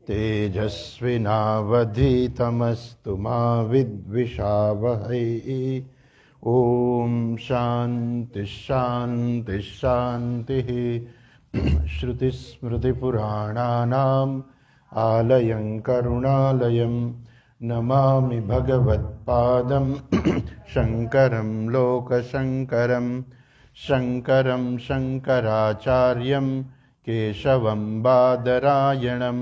तेजस्विनावधीतमस्तु मा विद्विषावहै। ओम शांति शांति शांति। श्रुतिस्मृतिपुराणानाम् आलयं करुणालयं नमामि भगवत्पादं शङ्करं लोकशङ्करं। शङ्करं शङ्कराचार्यं केशवं बादरायणं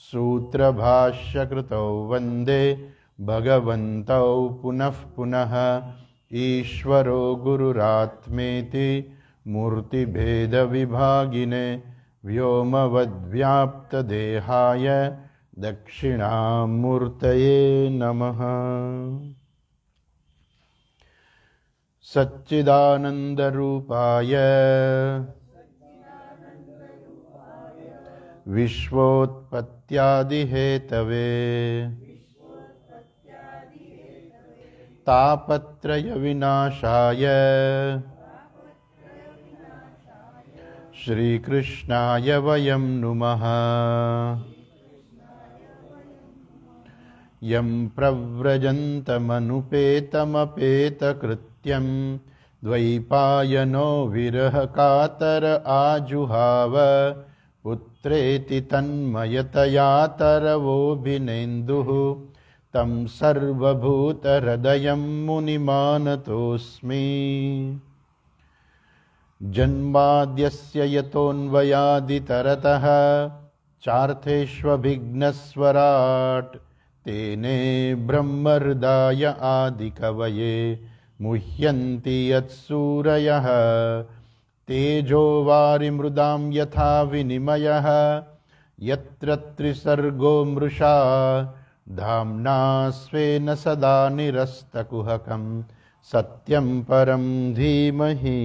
सूत्रभाष्यकृतौ वन्दे भगवन्तौ पुनः पुनः। ईश्वरो गुरुरात्मेति मूर्तिभेदविभागिने व्योमवद्व्याप्तदेहाय दक्षिणामूर्तये नमः। सच्चिदानन्दरूपाय विश्वोत्पत्त्यादिहेतवे तापत्रयविनाशाय श्रीकृष्णाय वयं नुमः। यं प्रव्रजन्तमनुपेतमपेतकृत्यं द्वैपायनो विरहकातर आजुहाव पुत्रेति तन्मयतया तरवोऽभिनेन्दुः। तं सर्वभूतहृदयं मुनिमानतोऽस्मि। जन्माद्यस्य यतोऽन्वयादितरतः चार्थेष्वभिघ्नस्वराट् तेने ब्रह्महृदाय आदिकवये मुह्यन्ति यत्सूरयः। तेजो वारिमृदां यथा विनिमयः यत्र त्रिसर्गो मृषा धाम्ना स्वेन सदा निरस्तकुहकं सत्यं परं धीमहि।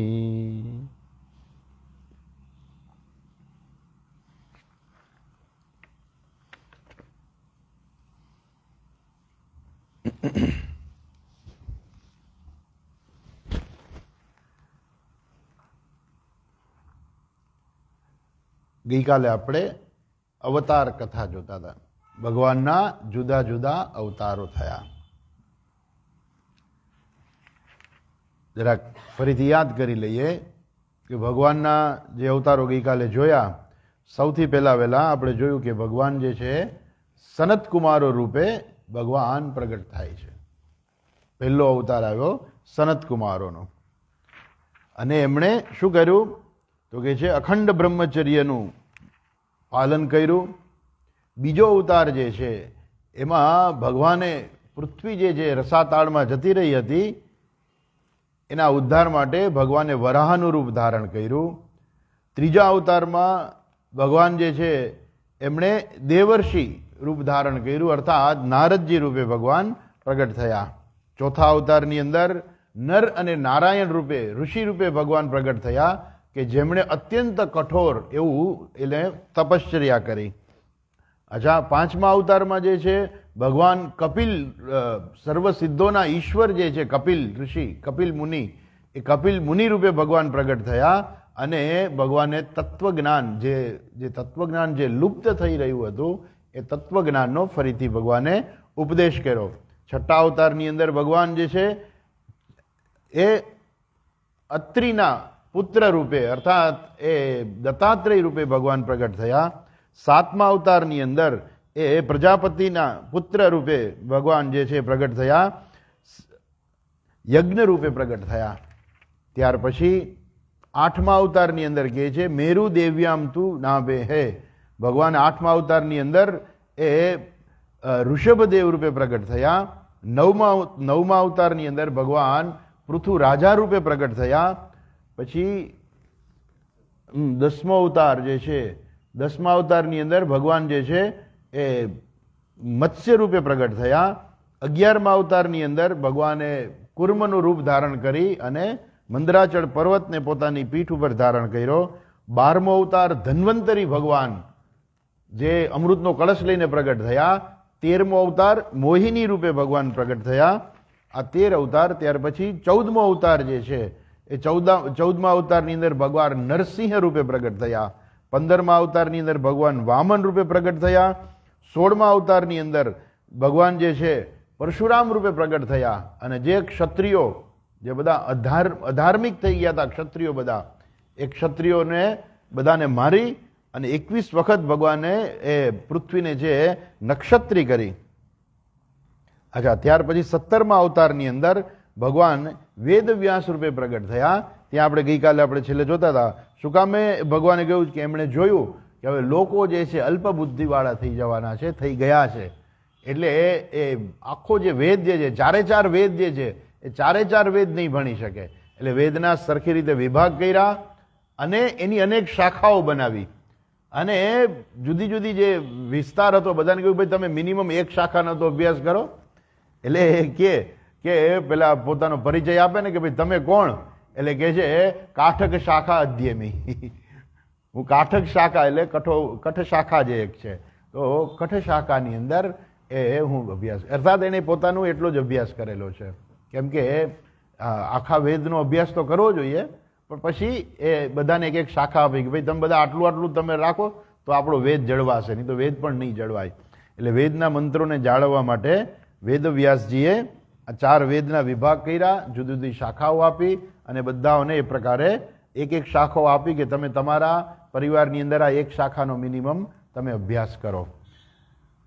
ગઈકાલે આપણે અવતાર કથા જોતા હતા. ભગવાનના જુદા જુદા અવતારો થયા. જરાક ફરીથી યાદ કરી લઈએ કે ભગવાનના જે અવતારો ગઈકાલે જોયા, સૌથી પહેલા આપણે જોયું કે ભગવાન જે છે સનત કુમારો રૂપે ભગવાન પ્રગટ થાય છે. પહેલો અવતાર આવ્યો સનત કુમારોનો, અને એમણે શું કર્યું તો કે છે અખંડ બ્રહ્મચર્યનું પાલન કર્યું. બીજો અવતાર જે છે એમાં ભગવાને પૃથ્વી જે રસાતાળમાં જતી રહી હતી એના ઉદ્ધાર માટે ભગવાને વરાહનું રૂપ ધારણ કર્યું. ત્રીજા અવતારમાં ભગવાન જે છે એમણે દેવર્ષિ રૂપ ધારણ કર્યું, અર્થાત નારદજી રૂપે ભગવાન પ્રગટ થયા. ચોથા અવતારની અંદર નર અને નારાયણ રૂપે ઋષિ રૂપે ભગવાન પ્રગટ થયા કે જેમણે અત્યંત કઠોર એવું એટલે તપશ્ચર્યા કરી. અચ્છા, પાંચમા અવતારમાં જે છે ભગવાન કપિલ સર્વ સિદ્ધોના ઈશ્વર જે છે કપિલ ઋષિ કપિલ મુનિ, એ કપિલ મુનિ રૂપે ભગવાન પ્રગટ થયા અને ભગવાને તત્વજ્ઞાન જે તત્વજ્ઞાન જે લુપ્ત થઈ રહ્યું હતું એ તત્વજ્ઞાનનો ફરીથી ભગવાને ઉપદેશ કર્યો. છઠ્ઠા અવતારની અંદર ભગવાન જે છે એ અત્રિના પુત્ર રૂપે અર્થાત એ દત્તાત્રેય રૂપે ભગવાન પ્રગટ થયા. સાતમા અવતારની અંદર એ પ્રજાપતિના પુત્ર રૂપે ભગવાન જે છે પ્રગટ થયા, યજ્ઞ રૂપે પ્રગટ થયા. ત્યાર પછી આઠમા અવતારની અંદર કહે છે મેરુ દેવ્યામ તુ નાભે હે. ભગવાન આઠમા અવતારની અંદર એ ઋષભદેવ રૂપે પ્રગટ થયા. નવમા અવતારની અંદર ભગવાન પૃથુ રાજા રૂપે પ્રગટ થયા. પછી દસમો અવતાર જે છે, દસમા અવતારની અંદર ભગવાન જે છે એ મત્સ્ય રૂપે પ્રગટ થયા. 11મા અવતારની અંદર ભગવાને કુર્મનું રૂપ ધારણ કરી અને મંદરાચળ પર્વતને પોતાની પીઠ ઉપર ધારણ કર્યો. 12મો અવતાર ધન્વંતરી ભગવાન જે અમૃતનો કળશ લઈને પ્રગટ થયા. 13મો અવતાર મોહિની રૂપે ભગવાન પ્રગટ થયા. આ 13 અવતાર. ત્યાર પછી 14મો અવતાર જે છે એ 14મા અવતારની અંદર ભગવાન નરસિંહ રૂપે પ્રગટ થયા. 15મા અવતારની અંદર ભગવાન વામન રૂપે પ્રગટ થયા. 16મા અવતારની અંદર ભગવાન જે છે પરશુરામ રૂપે પ્રગટ થયા અને જે ક્ષત્રિયો જે બધા અધાર્મિક થઈ ગયા હતા ક્ષત્રિયો બધા, એ ક્ષત્રિયોને બધાને મારી અને 21 વખત ભગવાને એ પૃથ્વીને જે નક્ષત્રી કરી. અચ્છા, ત્યાર પછી 17મા અવતારની અંદર ભગવાન વેદવ્યાસ રૂપે પ્રગટ થયા. ત્યાં આપણે ગઈકાલે આપણે છેલ્લે જોતા હતા. શું કામે ભગવાને કહ્યું કે એમણે જોયું કે હવે લોકો જે છે અલ્પ બુદ્ધિવાળા થઈ જવાના છે, થઈ ગયા છે. એટલે એ આખો જે વેદ જે છે, ચારે ચાર વેદ જે છે, એ ચારે ચાર વેદ નહીં ભણી શકે. એટલે વેદના સરખી રીતે વિભાગ કર્યા અને એની અનેક શાખાઓ બનાવી અને જુદી જુદી જે વિસ્તાર હતો બધાને કહ્યું ભાઈ તમે મિનિમમ એક શાખાનો તો અભ્યાસ કરો. એટલે કે પેલા પોતાનો પરિચય આપે ને કે ભાઈ તમે કોણ? એટલે કે છે કાઠક શાખા અધ્યમી. હું કાઠક શાખા એટલે કઠ શાખા જે એક છે, તો કઠ શાખાની અંદર એ હું અભ્યાસ, અર્થાત એને પોતાનું એટલો જ અભ્યાસ કરેલો છે. કેમ કે આખા વેદનો અભ્યાસ તો કરવો જોઈએ, પણ પછી એ બધાને એક એક શાખા આપી કે ભાઈ તમે બધા આટલું આટલું તમે રાખો તો આપણો વેદ જળવાશે, નહીં તો વેદ પણ નહીં જળવાય. એટલે વેદના મંત્રોને જાળવવા માટે વેદવ્યાસજીએ આ ચાર વેદના વિભાગ કર્યા, જુદી જુદી શાખાઓ આપી અને બધાઓને એ પ્રકારે એક એક શાખાઓ આપી કે તમે તમારા પરિવારની અંદર આ એક શાખાનો મિનિમમ તમે અભ્યાસ કરો.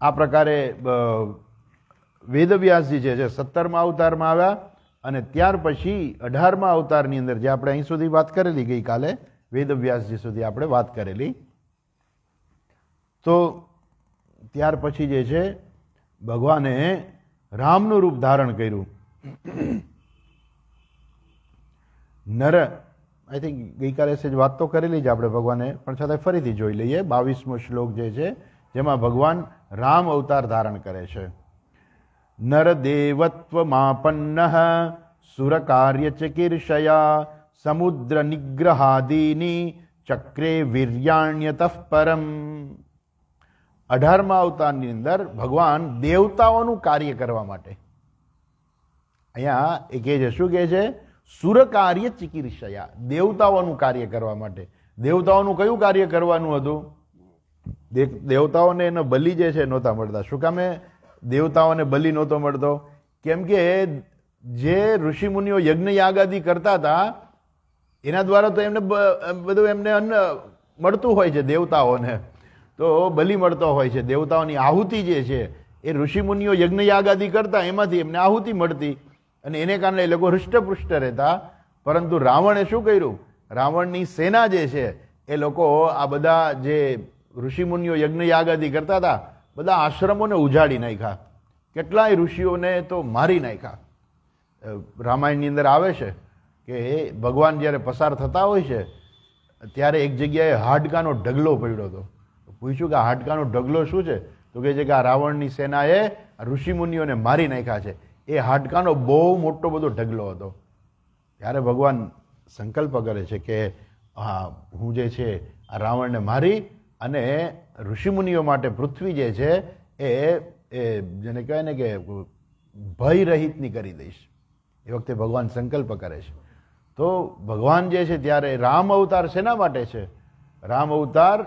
આ પ્રકારે વેદવ્યાસજી છે 17મા અવતારમાં આવ્યા અને ત્યાર પછી 18મા અવતારની અંદર જે આપણે અહીં સુધી વાત કરેલી ગઈકાલે વેદવ્યાસજી સુધી આપણે વાત કરેલી, તો ત્યાર પછી જે છે ભગવાને રામનું રૂપ ધારણ કર્યું. નર આઈ થિંક ગઈકાલે જ વાત તો કરેલી જ આપણે ભગવાને, પણ છતાં ફરીથી જોઈ લઈએ. 22મો શ્લોક જે છે જેમાં ભગવાન રામ અવતાર ધારણ કરે છે. નર દેવત્વમાપન્ન સુર કાર્ય ચિકીર્ષયા સમુદ્ર નિગ્રહાદીની ચક્રે વીર્યાણ્યતઃ પરમ. 18મા અવતારની અંદર ભગવાન દેવતાઓનું કાર્ય કરવા માટે, અહીંયા એ કહે છે શું કહે છે? સુર કાર્ય ચિકીર્ષયા, દેવતાઓનું કાર્ય કરવા માટે. દેવતાઓનું કયું કાર્ય કરવાનું હતું? દેવતાઓને એનો બલિ જે છે નહોતા મળતા. શું કામે દેવતાઓને બલિ નહોતો મળતો? કેમ કે જે ઋષિમુનિઓ યજ્ઞ યાગાદી કરતા હતા એના દ્વારા તો એમને બધું એમને અન્ન મળતું હોય છે, દેવતાઓને તો બલિ મળતો હોય છે. દેવતાઓની આહુતિ જે છે એ ઋષિમુનિઓ યજ્ઞ યાગાદી કરતા એમાંથી એમને આહુતિ મળતી અને એને કારણે એ લોકો હૃષ્ટપૃષ્ટ રહેતા. પરંતુ રાવણે શું કર્યું? રાવણની સેના જે છે એ લોકો આ બધા જે ઋષિમુનિઓ યજ્ઞ યાગાદી કરતા હતા બધા આશ્રમોને ઉજાડી નાખ્યા, કેટલાય ઋષિઓને તો મારી નાખ્યા. રામાયણની અંદર આવે છે કે ભગવાન જ્યારે પસાર થતા હોય છે ત્યારે એક જગ્યાએ હાડકાનો ઢગલો પડ્યો હતો. પૂછ્યું કે આ હાડકાનો ઢગલો શું છે? તો કહે છે કે આ રાવણની સેનાએ ઋષિમુનિઓને મારી નાખ્યા છે. એ હાડકાનો બહુ મોટો બધો ઢગલો હતો. ત્યારે ભગવાન સંકલ્પ કરે છે કે હા હું જે છે આ રાવણને મારી અને ઋષિમુનિઓ માટે પૃથ્વી જે છે એ જેને કહેવાય ને કે ભય રહિતની કરી દઈશ. એ વખતે ભગવાન સંકલ્પ કરે છે. તો ભગવાન જે છે ત્યારે રામ અવતાર શેના માટે છે? રામ અવતાર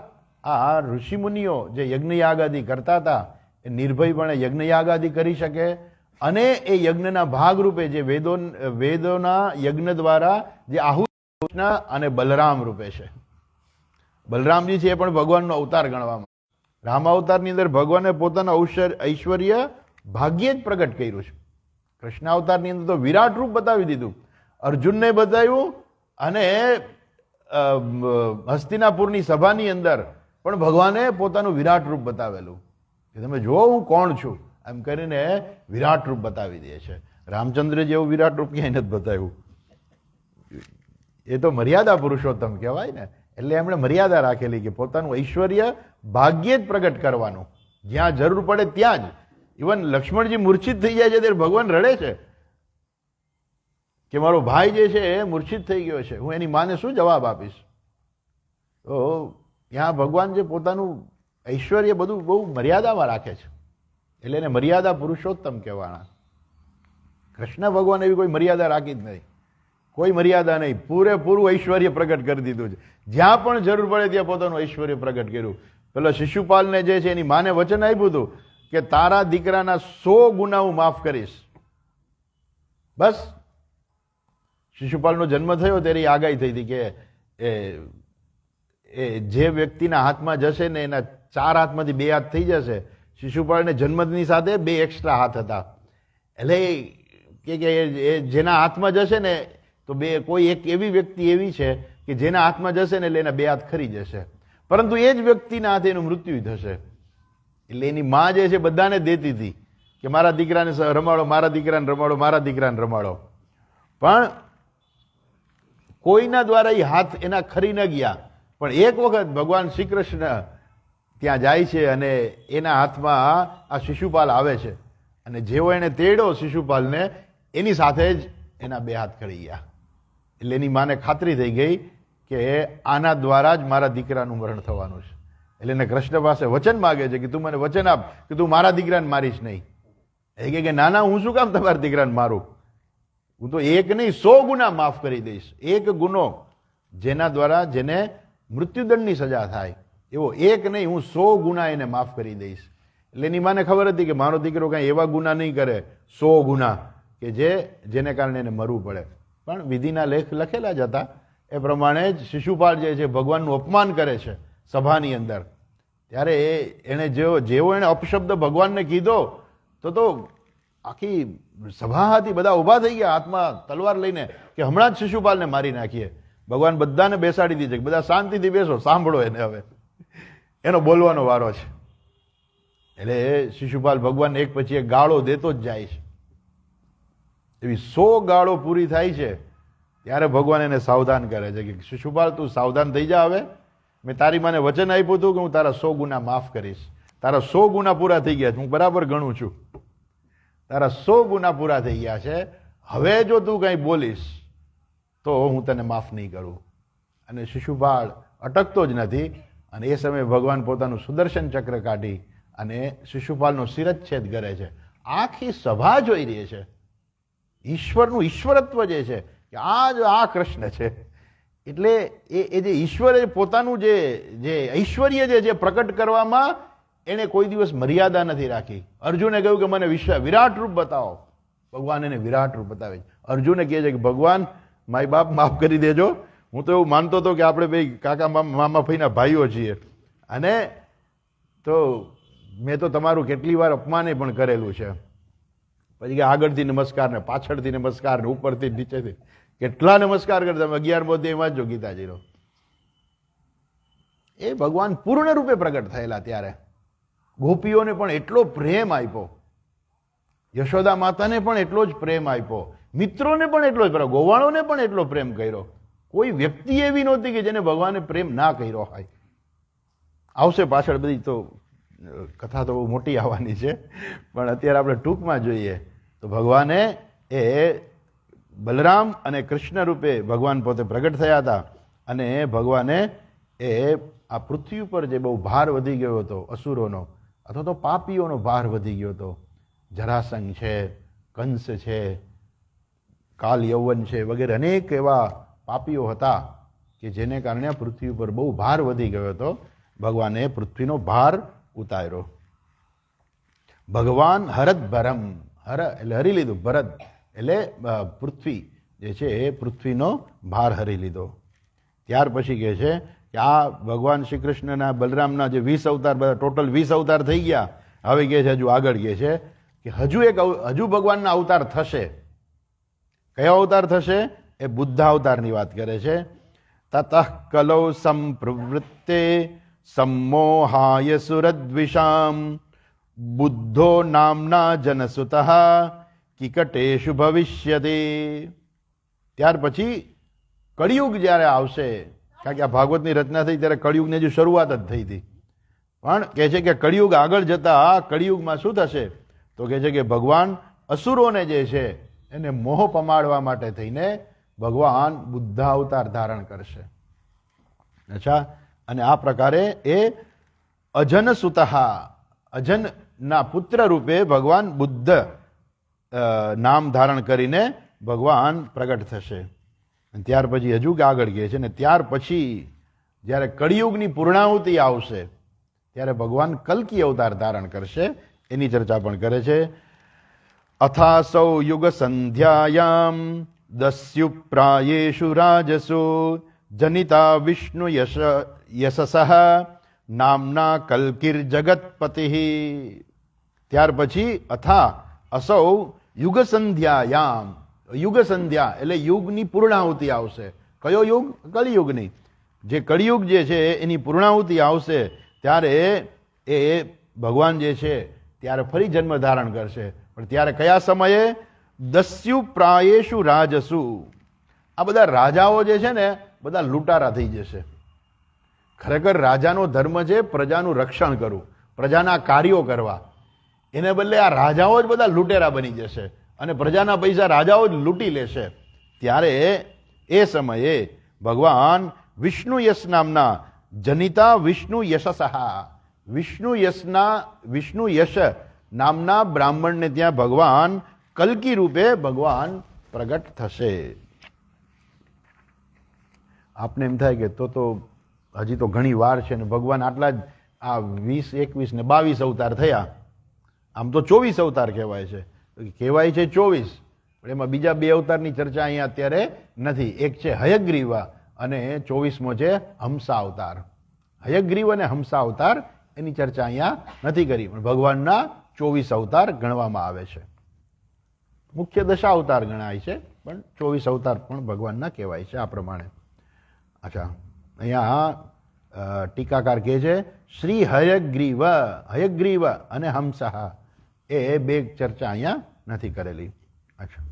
આ ઋષિમુનિઓ જે યજ્ઞ યાગાદી કરતા હતા એ નિર્ભયપણે યજ્ઞ યાગાદી કરી શકે અને એ યજ્ઞના ભાગરૂપે જે વેદોના યજ્ઞ દ્વારા જે આહુતિ અને બલરામ રૂપે છે. બલરામજી છે એ પણ ભગવાનનો અવતાર ગણવામાં. રામ અવતારની અંદર ભગવાને પોતાનું ઐશ્વર્ય ભાગ્યે જ પ્રગટ કર્યું છે. કૃષ્ણ અવતારની અંદર તો વિરાટ રૂપ બતાવી દીધું, અર્જુનને બતાવ્યું અને હસ્તિનાપુરની સભાની અંદર પણ ભગવાને પોતાનું વિરાટ રૂપ બતાવેલું કે તમે જુઓ હું કોણ છું એમ કરીને વિરાટ રૂપ બતાવી દે છે. રામચંદ્ર જેવું વિરાટ રૂપ ક્યાંય નથી બતાવ્યું. એ તો મર્યાદા પુરુષોત્તમ કહેવાય ને, એટલે એમણે મર્યાદા રાખેલી કે પોતાનું ઐશ્વર્ય ભાગ્યે જ પ્રગટ કરવાનું, જ્યાં જરૂર પડે ત્યાં જ. ઇવન લક્ષ્મણજી મૂર્છિત થઈ જાય છે ત્યારે ભગવાન રડે છે કે મારો ભાઈ જે છે એ મૂર્છિત થઈ ગયો છે, હું એની માને શું જવાબ આપીશ? તો ત્યાં ભગવાન જે પોતાનું ઐશ્વર્ય બધું બહુ મર્યાદામાં રાખે છે, એટલે એને મર્યાદા પુરુષોત્તમ કહેવાના. કૃષ્ણ ભગવાન એવી કોઈ મર્યાદા રાખી જ નહીં, કોઈ મર્યાદા નહીં, પૂરેપૂરું ઐશ્વર્ય પ્રગટ કરી દીધું છે. જ્યાં પણ જરૂર પડે ત્યાં પોતાનું ઐશ્વર્ય પ્રગટ કર્યું. પેલો શિશુપાલને જે છે એની માને વચન આપ્યું હતું કે તારા દીકરાના 100 ગુના હું માફ કરીશ. બસ શિશુપાલનો જન્મ થયો ત્યારે આગાહી થઈ હતી કે એ જે વ્યક્તિના હાથમાં જશે ને એના 4 હાથમાંથી 2 હાથ થઈ જશે. શિશુપાલને જન્મની સાથે 2 એક્સ્ટ્રા હાથ હતા. એટલે કે જેના હાથમાં જશે ને તો કોઈ એક એવી વ્યક્તિ એવી છે કે જેના હાથમાં જશે ને એટલે એના 2 હાથ ખરી જશે, પરંતુ એ જ વ્યક્તિના હાથે એનું મૃત્યુ થશે. એટલે એની માં જે છે બધાને દેતી હતી કે મારા દીકરાને રમાડો, મારા દીકરાને રમાડો, મારા દીકરાને રમાડો, પણ કોઈના દ્વારા એ હાથ એના ખરી ન ગયા. પણ એક વખત ભગવાન શ્રી કૃષ્ણ ત્યાં જાય છે અને એના હાથમાં આ શિશુપાલ આવે છે, અને જેવો એને તેડ્યો શિશુપાલને એની સાથે જ એના 2 હાથ ખરી ગયા. એટલે એની માને ખાતરી થઈ ગઈ કે આના દ્વારા જ મારા દીકરાનું મરણ થવાનું છે. એટલે એને કૃષ્ણ પાસે વચન માગે છે કે તું મને વચન આપ કે તું મારા દીકરાને મારીશ નહીં. એ કહે કે ના ના, હું શું કામ તમારા દીકરાને મારું? હું તો 1 નહીં 100 ગુના માફ કરી દઈશ. 1 ગુનો જેના દ્વારા જેને મૃત્યુદંડની સજા થાય એવો 1 નહીં, હું 100 ગુના એને માફ કરી દઈશ. એટલે એની માને ખબર હતી કે મારો દીકરો કાંઈ એવા ગુના નહીં કરે 100 ગુના કે જેને કારણે એને મરવું પડે. પણ વિધિના લેખ લખેલા જ હતા એ પ્રમાણે જ શિશુપાલ જે છે ભગવાનનું અપમાન કરે છે સભાની અંદર. ત્યારે એણે જેવો એણે અપશબ્દ ભગવાનને કીધો તો આખી સભાથી બધા ઊભા થઈ ગયા હાથમાં તલવાર લઈને કે હમણાં જ શિશુપાલને મારી નાખીએ. ભગવાન બધાને બેસાડી દીધે કે બધા શાંતિથી બેસો, સાંભળો એને, હવે એનો બોલવાનો વારો છે. એટલે શિશુપાલ ભગવાન એક પછી એક ગાળો દેતો જ જાય છે. એવી 100 ગાળો પૂરી થાય છે ત્યારે ભગવાન એને સાવધાન કરે છે કે શિશુપાલ તું સાવધાન થઈ જા. હવે મેં તારી માને વચન આપ્યું હતું કે હું તારા 100 ગુના માફ કરીશ. તારા 100 ગુના પૂરા થઈ ગયા છે, હું બરાબર ગણું છું. તારા 100 ગુના પૂરા થઈ ગયા છે. હવે જો તું કંઈ બોલીશ તો હું તને માફ નહીં કરું. અને શિશુપાલ અટકતો જ નથી. અને એ સમયે ભગવાન પોતાનું સુદર્શન ચક્ર કાઢી અને શિશુપાલનો શિરચ્છેદ કરે છે. આખી સભા જોઈ રહી છે ઈશ્વરનું ઈશ્વરત્વ જે છે કે આ કૃષ્ણ છે. એટલે એ જે ઈશ્વરે પોતાનું જે ઐશ્વર્ય જે પ્રકટ કરવામાં એને કોઈ દિવસ મર્યાદા નથી રાખી. અર્જુને કહ્યું કે મને વિરાટ રૂપ બતાવો. ભગવાન એને વિરાટ રૂપ બતાવે છે. અર્જુને કહે છે કે ભગવાન માય બાપ માફ કરી દેજો, હું તો એવું માનતો હતો કે આપણે બે કાકા મામા ફઈના ભાઈઓ છીએ, અને તો મેં તો તમારું કેટલી વાર અપમાને પણ કરેલું છે. પછી કે આગળથી નમસ્કાર ને પાછળથી નમસ્કાર ને ઉપરથી નીચેથી કેટલા નમસ્કાર કરતા. 11મો અધ્યાય વાંચજો ગીતાજીનો. એ ભગવાન પૂર્ણ રૂપે પ્રગટ થયેલા ત્યારે ગોપીઓને પણ એટલો પ્રેમ આપ્યો, યશોદા માતાને પણ એટલો જ પ્રેમ આપ્યો, મિત્રોને પણ એટલો જ પ્રેમ, ગોવાળોને પણ એટલો પ્રેમ કર્યો. કોઈ વ્યક્તિ એવી નહોતી કે જેને ભગવાને પ્રેમ ના કર્યો હોય. આવશે પાછળ બધી તો કથા તો બહુ મોટી આવવાની છે, પણ અત્યારે આપણે ટૂંકમાં જોઈએ તો ભગવાને એ બલરામ અને કૃષ્ણ રૂપે ભગવાન પોતે પ્રગટ થયા હતા. અને ભગવાને એ આ પૃથ્વી ઉપર જે બહુ ભાર વધી ગયો હતો અસુરોનો અથવા તો પાપીઓનો ભાર વધી ગયો હતો, જરાસંઘ છે, કંસ છે, કાલ યૌવન છે વગેરે અનેક એવા પાપીઓ હતા કે જેને કારણે આ પૃથ્વી ઉપર બહુ ભાર વધી ગયો હતો. ભગવાને પૃથ્વીનો ભાર ઉતાર્યો. ભગવાન હરદ ભરમ, હર એટલે હરી લીધું, ભરત એટલે પૃથ્વી જે છે એ પૃથ્વીનો ભાર હરી લીધો. ત્યાર પછી કહે છે કે આ ભગવાન શ્રી કૃષ્ણના બલરામના જે 20 અવતાર, બધા ટોટલ 20 અવતાર થઈ ગયા. હવે કહે છે હજુ આગળ કહે છે કે હજુ ભગવાનના અવતાર થશે. કયો અવતાર થશે? એ બુદ્ધ અવતારની વાત કરે છે. તતઃ કલૌ સંપ્રવૃત્તે सम्मोहाय सुरद्विषाम बुद्धो नामना जनसुतः કિકટેશુ ભવિષ્યતે. ત્યાર પછી કળિયુગ જ્યારે આવશે, કારણ કે આ ભાગવતની રચના થઈ ત્યારે કળિયુગની હજુ શરૂઆત જ થઈ હતી, પણ કહે છે કે કળિયુગ આગળ જતા કળિયુગમાં શું થશે તો કહે છે કે ભગવાન અસુરોને જે છે એને મોહ પમાડવા માટે થઈને ભગવાન બુદ્ધ અવતાર ધારણ કરશે. અચ્છા, અને આ પ્રકારે એ અજન સુતઃ, અજનના પુત્ર રૂપે ભગવાન બુદ્ધ નામ ધારણ કરીને ભગવાન પ્રગટ થશે. ત્યાર પછી હજુ આગળ કહે છે ને ત્યાર પછી જ્યારે કળિયુગની પૂર્ણાહુતિ આવશે ત્યારે ભગવાન કલ્કી અવતાર ધારણ કરશે, એની ચર્ચા પણ કરે છે. અથાસૌ યુગ સંધ્યાયામ દસ્યુ પ્રાયેષુ રાજસુ જનિતા વિષ્ણુ યશસઃ નામના કલ્કિર જગતપતિ. ત્યાર પછી અથા અસૌ યુગ સંધ્યાયામ, યુગ સંધ્યા એટલે યુગની પૂર્ણાહુતિ આવશે. કયો યુગ? કલિયુગની. જે કળિયુગ જે છે એની પૂર્ણાહુતિ આવશે ત્યારે એ ભગવાન જે છે ત્યારે ફરી જન્મ ધારણ કરશે. પણ ત્યારે કયા સમયે? દસ્યુ પ્રાયેષુ રાજસુ. આ બધા રાજાઓ જે છે ને બધા લૂંટારા થઈ જશે. ખરેખર રાજાનો ધર્મ છે પ્રજાનું રક્ષણ કરવું, પ્રજાના કાર્યો કરવા. એને બદલે આ રાજાઓ જ બધા લૂંટેરા બની જશે અને પ્રજાના પૈસા રાજાઓ જ લૂંટી લેશે. ત્યારે એ સમયે ભગવાન વિષ્ણુ યશ નામના જનિતા વિષ્ણુ યશસઃ, વિષ્ણુ યશ નામના બ્રાહ્મણને ત્યાં ભગવાન કલ્કી રૂપે ભગવાન પ્રગટ થશે. આપને એમ થાય કે તો હજી તો ઘણી વાર છે ને ભગવાન આટલા જ આ 20, 21 ને 22 અવતાર થયા. આમ તો 24 અવતાર કહેવાય છે, કહેવાય છે 24, પણ એમાં બીજા 2 અવતારની ચર્ચા અહીંયા અત્યારે નથી. એક છે હયગ્રીવા અને 24મો છે હંસા અવતાર. હયગ્રીવ અને હંસા અવતાર એની ચર્ચા અહીંયા નથી કરી, પણ ભગવાનના 24 અવતાર ગણવામાં આવે છે. મુખ્ય દશા અવતાર ગણાય છે, પણ 24 અવતાર પણ ભગવાનના કહેવાય છે આ પ્રમાણે. અચ્છા, અહીંયા ટીકાકાર કહે છે શ્રી હયગ્રીવ, હયગ્રીવ અને હંસા એ 2 ચર્ચા અહીંયા નથી કરેલી. અચ્છા,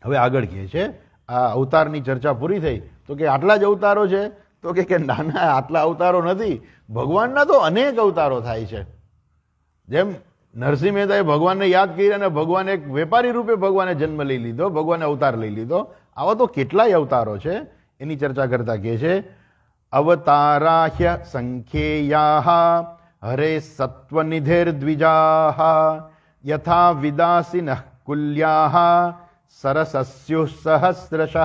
હવે આગળ કહે છે આ અવતારની ચર્ચા પૂરી થઈ તો કે આટલા જ અવતારો છે? તો કે નાના, આટલા અવતારો નથી. ભગવાનના તો અનેક અવતારો થાય છે. જેમ નરસિંહ મહેતાએ ભગવાનને યાદ કરી અને ભગવાન એક વેપારી રૂપે ભગવાને જન્મ લઈ લીધો, ભગવાને અવતાર લઈ લીધો. આવા તો કેટલાય અવતારો છે. એની ચર્ચા કરતા કહે છે અવતારાહ્ય સંખ્યેયાઃ હરે સત્વનિધેર દ્વિજાઃ યથા વિદાસિનઃ કુલ્યાઃ સરસસ્યુ સહસ્રશઃ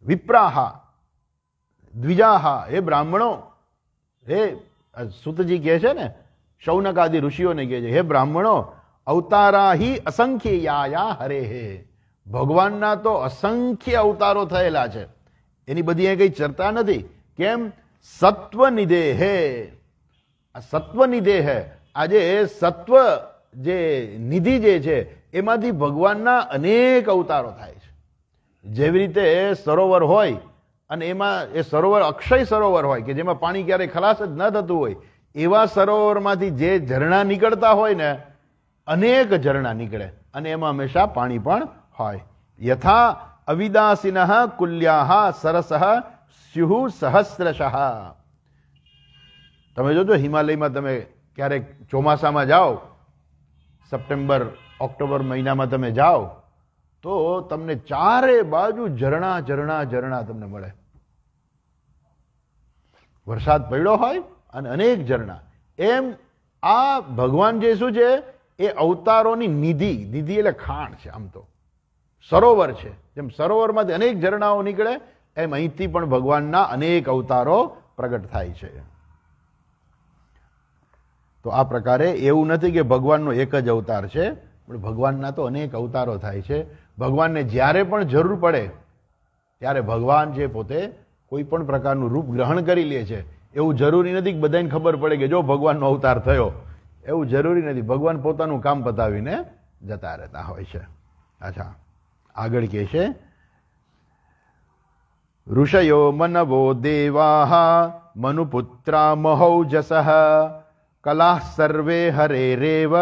વિપ્રાહ દ્વિજાહ. હે બ્રાહ્મણો, હે સુતજી કહે છે ને, શૌનક આદિ ઋષિઓને કહે છે, હે બ્રાહ્મણો, અવતારાહી અસંખ્યાયા હરે હે. ભગવાનના તો અસંખ્ય અવતારો થયેલા છે, એની બધી અહીં કઈ ચર્ચા નથી. કેમ? સત્વનિધે હે. આ સત્વનિધે હે. આજે સત્વ જે નિધિ જે છે એમાંથી ભગવાનના અનેક અવતારો થાય છે. જેવી રીતે સરોવર હોય અને એમાં એ સરોવર અક્ષય સરોવર હોય કે જેમાં પાણી ક્યારેય ખલાસ જ ન થતું હોય, એવા સરોવરમાંથી જે ઝરણા નીકળતા હોય ને, અનેક ઝરણા નીકળે અને એમાં હંમેશા પાણી પણ હોય. યથા અવિદાસિનઃ કુલ્યાઃ સરસઃ સ્યુઃ સહસ્રશઃ. તમે જોજો હિમાલયમાં તમે ક્યારેક ચોમાસામાં જાઓ, સપ્ટેમ્બર ઓક્ટોબર મહિનામાં તમે જાઓ તો તમને ચારે બાજુ ઝરણા ઝરણા ઝરણા તમને મળે. વરસાદ પડ્યો હોય અને અનેક ઝરણા. એમ આ ભગવાન જે શું છે એ અવતારોની નિધિ, નિધિ એટલે ખાણ છે. આમ તો સરોવર છે, જેમ સરોવરમાંથી અનેક ઝરણાઓ નીકળે એમ અહીંથી પણ ભગવાનના અનેક અવતારો પ્રગટ થાય છે. તો આ પ્રકારે એવું નથી કે ભગવાનનો એક જ અવતાર છે, પણ ભગવાનના તો અનેક અવતારો થાય છે. ભગવાનને જ્યારે પણ જરૂર પડે ત્યારે ભગવાન જે પોતે કોઈ પણ પ્રકારનું રૂપ ગ્રહણ કરી લે છે. એવું જરૂરી નથી કે બધાને ખબર પડે કે જો ભગવાનનો અવતાર થયો, એવું જરૂરી નથી. ભગવાન પોતાનું કામ પતાવીને જતા રહેતા હોય છે. અચ્છા, આગળ કહે છે ઋષયો મનવો દેવાઃ મનુપુત્રા મહૌજસઃ કલાઃ સર્વે હરેરેવ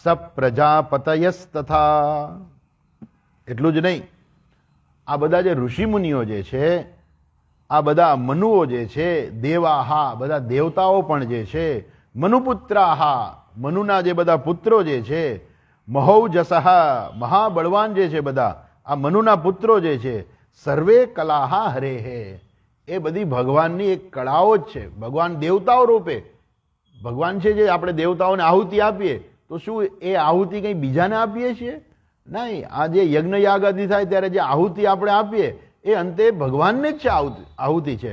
સપ્રજાપતયસ્તથા. એટલું જ નહીં, આ બધા જે ઋષિમુનિઓ જે છે, આ બધા મનુઓ જે છે, દેવાહા બધા દેવતાઓ પણ જે છે, મનુપુત્રાહા મનુના જે બધા પુત્રો જે છે, મહૌજસઃ મહાબળવાન જે છે, બધા આ મનુના પુત્રો જે છે, સર્વે કલાહા હરે હે. એ બધી ભગવાનની એક કળાઓ જ છે. ભગવાન દેવતાઓ રૂપે ભગવાન છે. જે આપણે દેવતાઓને આહુતિ આપીએ તો શું એ આહુતિ કંઈ બીજાને આપીએ છીએ? નહીં. આ જે યજ્ઞ યાગ આદિ થાય ત્યારે જે આહુતિ આપણે આપીએ એ અંતે ભગવાનને જ છે આહુતિ છે.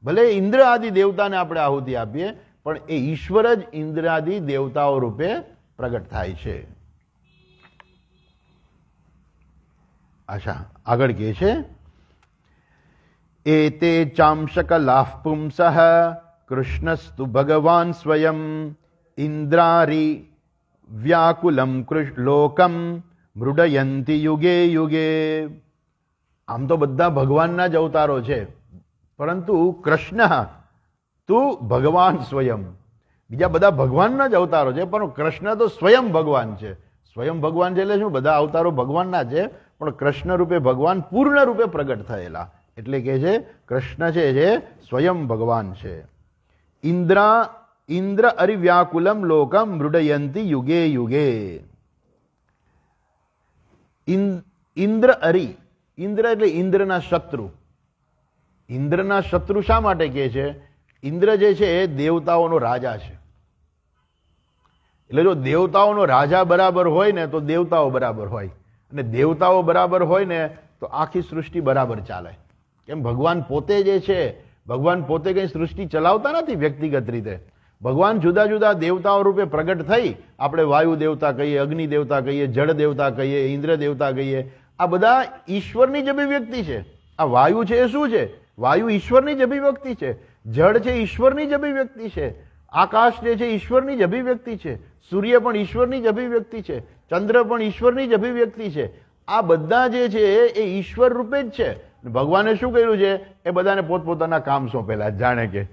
ભલે ઇન્દ્ર આદિ દેવતાને આપણે આહુતિ આપીએ પણ એ ઈશ્વર જ ઇન્દ્રાદિ દેવતાઓ રૂપે પ્રગટ થાય છે. અચ્છા, આગળ કહે છે એતે ચાંશકલાઃ પુંસઃ કૃષ્ણસ્તુ ભગવાન સ્વયં ઇન્દ્રારી વ્યાકુલમ લોકમ મૃડયંતી યુગે યુગે. આમ તો બધા ભગવાનના જ અવતારો છે, પરંતુ કૃષ્ણ તું ભગવાન સ્વયં, બીજા બધા ભગવાનના જ અવતારો છે પણ કૃષ્ણ તો સ્વયં ભગવાન છે. સ્વયં ભગવાન છે એટલે શું, બધા અવતારો ભગવાનના છે પણ કૃષ્ણ રૂપે ભગવાન પૂર્ણ રૂપે પ્રગટ થયેલા, એટલે કે છે કૃષ્ણ છે જે સ્વયં ભગવાન છે. ઇન્દ્ર અરિવ્યાકુલમ લોકમ મૃડયંતી યુગે યુગે. ઇન્દ્ર અરિ, ઇન્દ્ર એટલે ઇન્દ્રના શત્રુ. ઇન્દ્રના શત્રુ શા માટે કહે છે? ઇન્દ્ર જે છે એ દેવતાઓનો રાજા છે. એટલે જો દેવતાઓનો રાજા બરાબર હોય ને તો દેવતાઓ બરાબર હોય, અને દેવતાઓ બરાબર હોય ને તો આખી સૃષ્ટિ બરાબર ચાલે. કેમ? ભગવાન પોતે જે છે, ભગવાન પોતે કઈ સૃષ્ટિ ચલાવતા નથી વ્યક્તિગત રીતે. ભગવાન જુદા જુદા દેવતાઓ રૂપે પ્રગટ થઈ, આપણે વાયુ દેવતા કહીએ, અગ્નિ દેવતા કહીએ, જળ દેવતા કહીએ, ઇન્દ્ર દેવતા કહીએ, આ બધા ઈશ્વરની જ અભિવ્યક્તિ છે. આ વાયુ છે એ શું છે? વાયુ ઈશ્વરની જ અભિવ્યક્તિ છે. જળ છે ઈશ્વરની જ અભિવ્યક્તિ છે. આકાશ જે છે ઈશ્વરની જ અભિવ્યક્તિ છે. સૂર્ય પણ ઈશ્વરની જ અભિવ્યક્તિ છે. ચંદ્ર પણ ઈશ્વરની જ અભિવ્યક્તિ છે. આ બધા જે છે એ ઈશ્વર રૂપે જ છે. ભગવાને શું કર્યું છે? એ બધાને પોતપોતાના કામ સોંપેલા, જાણે કે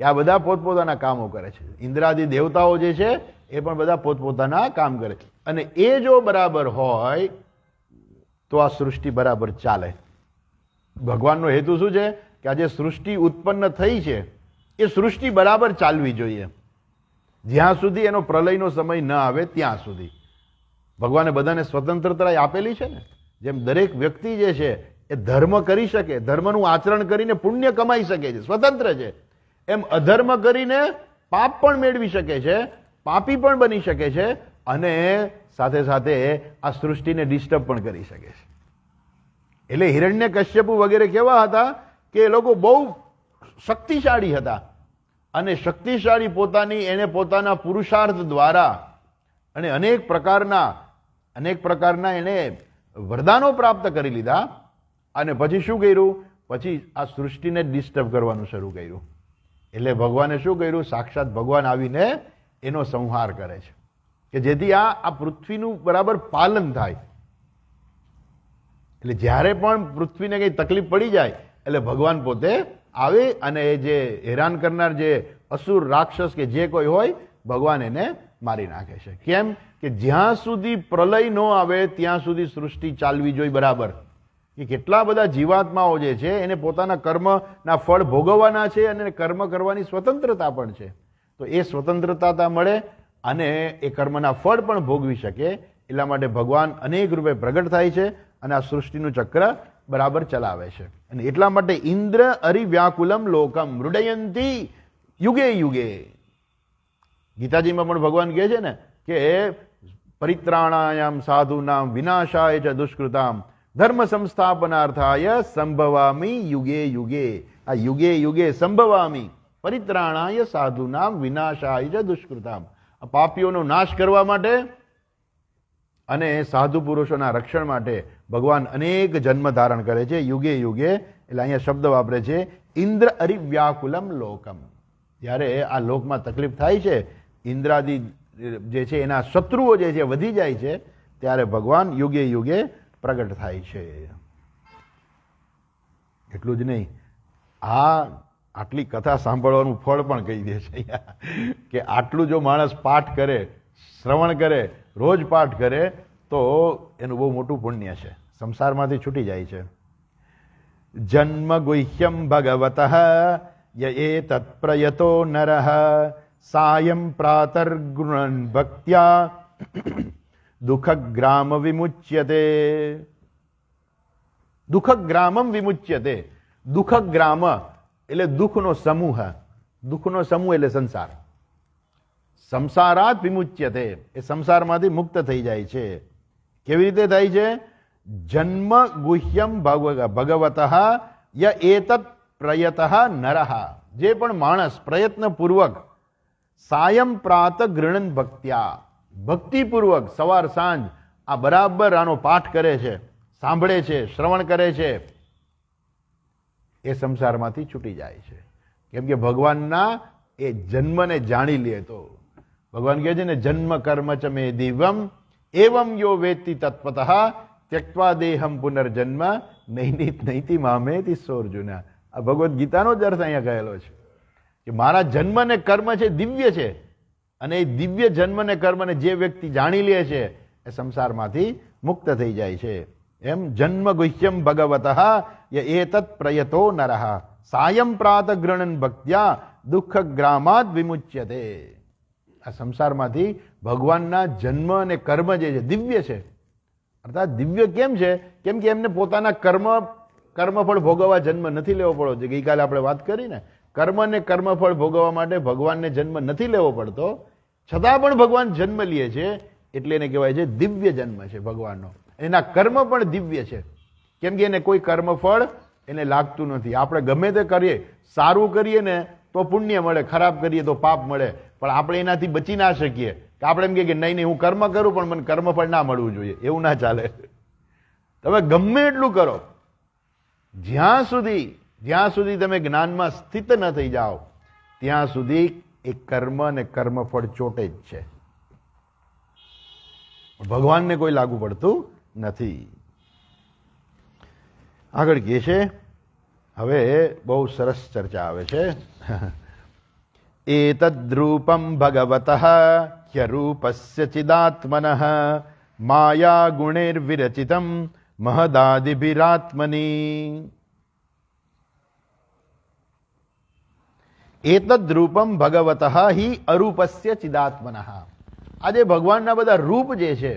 આ બધા પોતપોતાના કામો કરે છે. ઇન્દ્રાદિ દેવતાઓ જે છે એ પણ બધા પોતપોતાના કામ કરે છે, અને એ જો બરાબર હોય તો આ સૃષ્ટિ બરાબર ચાલે. ભગવાનનો હેતુ શું છે? કે આ જે સૃષ્ટિ ઉત્પન્ન થઈ છે એ સૃષ્ટિ બરાબર ચાલવી જોઈએ, જ્યાં સુધી એનો પ્રલયનો સમય ન આવે ત્યાં સુધી. ભગવાને બધાને સ્વતંત્રતા આપેલી છે ને. જેમ દરેક વ્યક્તિ જે છે એ ધર્મ કરી શકે, ધર્મનું આચરણ કરીને પુણ્ય કમાઈ શકે છે, સ્વતંત્ર છે, એમ અધર્મ કરીને પાપ પણ મેળવી શકે છે, પાપી પણ બની શકે છે, અને સાથે સાથે આ સૃષ્ટિને ડિસ્ટર્બ પણ કરી શકે છે. એટલે હિરણ્યકશ્યપુ વગેરે કેવા હતા કે એ લોકો બહુ શક્તિશાળી હતા, અને શક્તિશાળી એને પોતાના પુરુષાર્થ દ્વારા અને અનેક પ્રકારના એને વરદાનો પ્રાપ્ત કરી લીધા, અને પછી શું કર્યું? પછી આ સૃષ્ટિને ડિસ્ટર્બ કરવાનું શરૂ કર્યું. એટલે ભગવાને શું કર્યું? સાક્ષાત ભગવાન આવીને એનો સંહાર કરે છે, કે જેથી આ પૃથ્વીનું બરાબર પાલન થાય. એટલે જ્યારે પણ પૃથ્વીને કઈ તકલીફ પડી જાય એટલે ભગવાન પોતે આવે, અને એ જે હેરાન કરનાર જે અસુર રાક્ષસ કે જે કોઈ હોય, ભગવાન એને મારી નાખે છે. કેમ? કે જ્યાં સુધી પ્રલય ન આવે ત્યાં સુધી સૃષ્ટિ ચાલવી જોઈએ બરાબર. કે કેટલા બધા જીવાત્માઓ જે છે એને પોતાના કર્મના ફળ ભોગવવાના છે, અને કર્મ કરવાની સ્વતંત્રતા પણ છે. તો એ સ્વતંત્રતા મળે અને એ કર્મના ફળ પણ ભોગવી શકે, એટલા માટે ભગવાન અનેક રૂપે પ્રગટ થાય છે અને આ સૃષ્ટિનું ચક્ર બરાબર ચલાવે છે. અને એટલા માટે ઇન્દ્ર અરિવ્યાકુલમ લોકમ મૃડયંતી યુગે યુગે. ગીતાજીમાં પણ ભગવાન કહે છે ને કે પરિત્રાણાયામ સાધુનામ વિનાશાય ચ દુષ્કૃતામ ધર્મ સંસ્થાપનાર્થાય સંભવામી યુગે યુગે. આ યુગે યુગે સંભવામી પરિત્રાણાય સાધુનામ વિનાશાય ચ દુષ્કૃતામ. આ પાપીઓનો નાશ કરવા માટે અને સાધુ પુરુષોના રક્ષણ માટે ભગવાન અનેક જન્મ ધારણ કરે છે, યુગે યુગે. એટલે અહીંયા શબ્દ વાપરે છે ઇન્દ્ર અરિવ્યાકુલમ લોકમ. જ્યારે આ લોકમાં તકલીફ થાય છે, ઇન્દ્રાદિ જે છે એના શત્રુઓ જે છે વધી જાય છે, ત્યારે ભગવાન યુગે યુગે પ્રગટ થાય છે. એટલું જ નહીં, આટલી કથા સાંભળવાનું ફળ પણ કહી દે છે કે આટલું જો માણસ પાઠ કરે, શ્રવણ કરે, રોજ પાઠ કરે તો એનું બહુ મોટું પુણ્ય છે, સંસારમાંથી છૂટી જાય છે. જન્મ ગુહ્યમ ભગવતઃ એતત્ પ્રયતો નરઃ સાયં પ્રાતર્ગૃણન ભક્ત્યા દુઃખગ્રામ વિમુચ્યતે. દુઃખગ્રામમ વિમુચ્યતે. દુઃખગ્રામ એટલે દુઃખનો સમૂહ. દુઃખનો સમૂહ એટલે સંસાર. સંસારાત વિમુચ્યતે, એ સંસારમાંથી મુક્ત થઈ જાય છે. કેવી રીતે થાય છે? જન્મ ગુહ્યમ ભગવતઃ ય એતત પ્રયતઃ નરઃ, જે પણ માણસ પ્રયત્નપૂર્વક સાયં પ્રાત ગૃણન ભક્ત્યા, ભક્તિપૂર્વક સવાર સાંજ આ બરાબર આનો પાઠ કરે છે, સાંભળે છે, શ્રવણ કરે છે, એ સંસારમાંથી છૂટી જાય છે. કેમ કે ભગવાનના એ જન્મને જાણી લે તો ભગવાન કહે છે ને, જન્મ કર્મ ચ મે દિવ્યમ એવમ યો વેત્તિ તત્વતઃ ત્યક્ત્વા દેહમ પુનર્જન્મ નૈતિ મામેતિ સોર્જુન. આ ભગવદ્ ગીતાનો જ અર્થ અહીંયા કહેલો છે કે મારા જન્મ ને કર્મ છે દિવ્ય છે, અને એ દિવ્ય જન્મ ને કર્મને જે વ્યક્તિ જાણી લે છે એ સંસારમાંથી મુક્ત થઈ જાય છે. એમ જન્મ ગુહ્યમ ભગવતઃ ય એતત પ્રયતો નરઃ સાયં પ્રાત ગૃણન ભક્ત્યા દુઃખ ગ્રામાદ વિમુચ્યતે. આ સંસારમાંથી ભગવાનના જન્મ અને કર્મ જે છે દિવ્ય છે. અર્થાત દિવ્ય કેમ છે? કેમ કે એમને પોતાના કર્મફળ ભોગવવા જન્મ નથી લેવો પડતો. જે ગઈકાલે આપણે વાત કરી ને, કર્મ અને કર્મફળ ભોગવવા માટે ભગવાનને જન્મ નથી લેવો પડતો, છતાં પણ ભગવાન જન્મ લે છે, એટલે એને કહેવાય છે દિવ્ય જન્મ છે ભગવાનનો. એના કર્મ પણ દિવ્ય છે, કેમ કે એને કોઈ કર્મફળ એને લાગતું નથી. આપણે ગમે તે કરીએ, સારું કરીએ ને તો પુણ્ય મળે, ખરાબ કરીએ તો પાપ મળે, પણ આપણે એનાથી બચી ના શકીએ કે આપણે એમ કે નહીં હું કર્મ કરું પણ મને કર્મફળ ના મળવું જોઈએ. એવું ના ચાલે. તમે ગમે એટલું કરો, જ્યાં સુધી તમે જ્ઞાનમાં સ્થિત ન થઈ જાઓ ત્યાં સુધી એ કર્મ અને કર્મફળ ચોટે જ છે. ભગવાનને કોઈ લાગુ પડતું નથી. આગળ કહે છે, હવે બહુ સરસ ચર્ચા આવે છે. એતદ્રૂપમ ભગવતઃ હ્યરૂપસ્ય ચિદાત્મનઃ માયા ગુણૈર્વિરચિતમ મહદાદિભિરાત્મની. એતદ્રૂપમ ભગવતઃ હિ અરૂપસ્ય ચિદાત્મનઃ. આજે ભગવાનના બધા રૂપ જે છે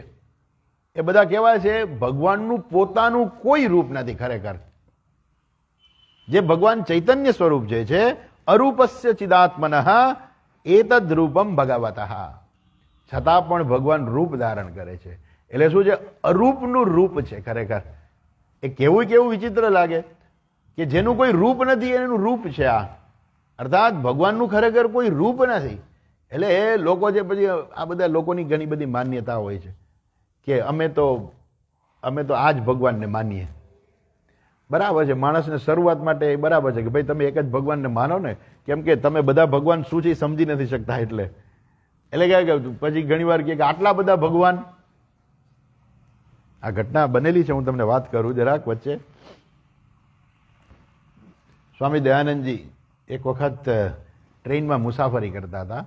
એ બધા કેવા છે? ભગવાનનું પોતાનું કોઈ રૂપ નથી ખરેખર. જે ભગવાન ચૈતન્ય સ્વરૂપ જે છે, અરૂપસ્ય ચિદાત્મનઃ એતદ રૂપમ ભગવતઃ, છતાં પણ ભગવાન રૂપ ધારણ કરે છે. એટલે શું છે? અરૂપનું રૂપ છે ખરેખર. એ કેવું વિચિત્ર લાગે કે જેનું કોઈ રૂપ નથી એનું રૂપ છે આ. અર્થાત ભગવાનનું ખરેખર કોઈ રૂપ નથી. એટલે એ લોકો જે પછી આ બધા લોકોની ઘણી બધી માન્યતા હોય છે કે અમે તો આ જ ભગવાનને માનીએ. બરાબર છે, માણસને શરૂઆત માટે બરાબર છે કે ભાઈ તમે એક જ ભગવાનને માનો ને, કેમ કે તમે બધા ભગવાન શું છે સમજી નથી શકતા. એટલે કે પછી ઘણી વાર કે આટલા બધા ભગવાન. આ ઘટના બનેલી છે, હું તમને વાત કરું જરાક વચ્ચે. સ્વામી દયાનંદજી એક વખત ટ્રેનમાં મુસાફરી કરતા હતા.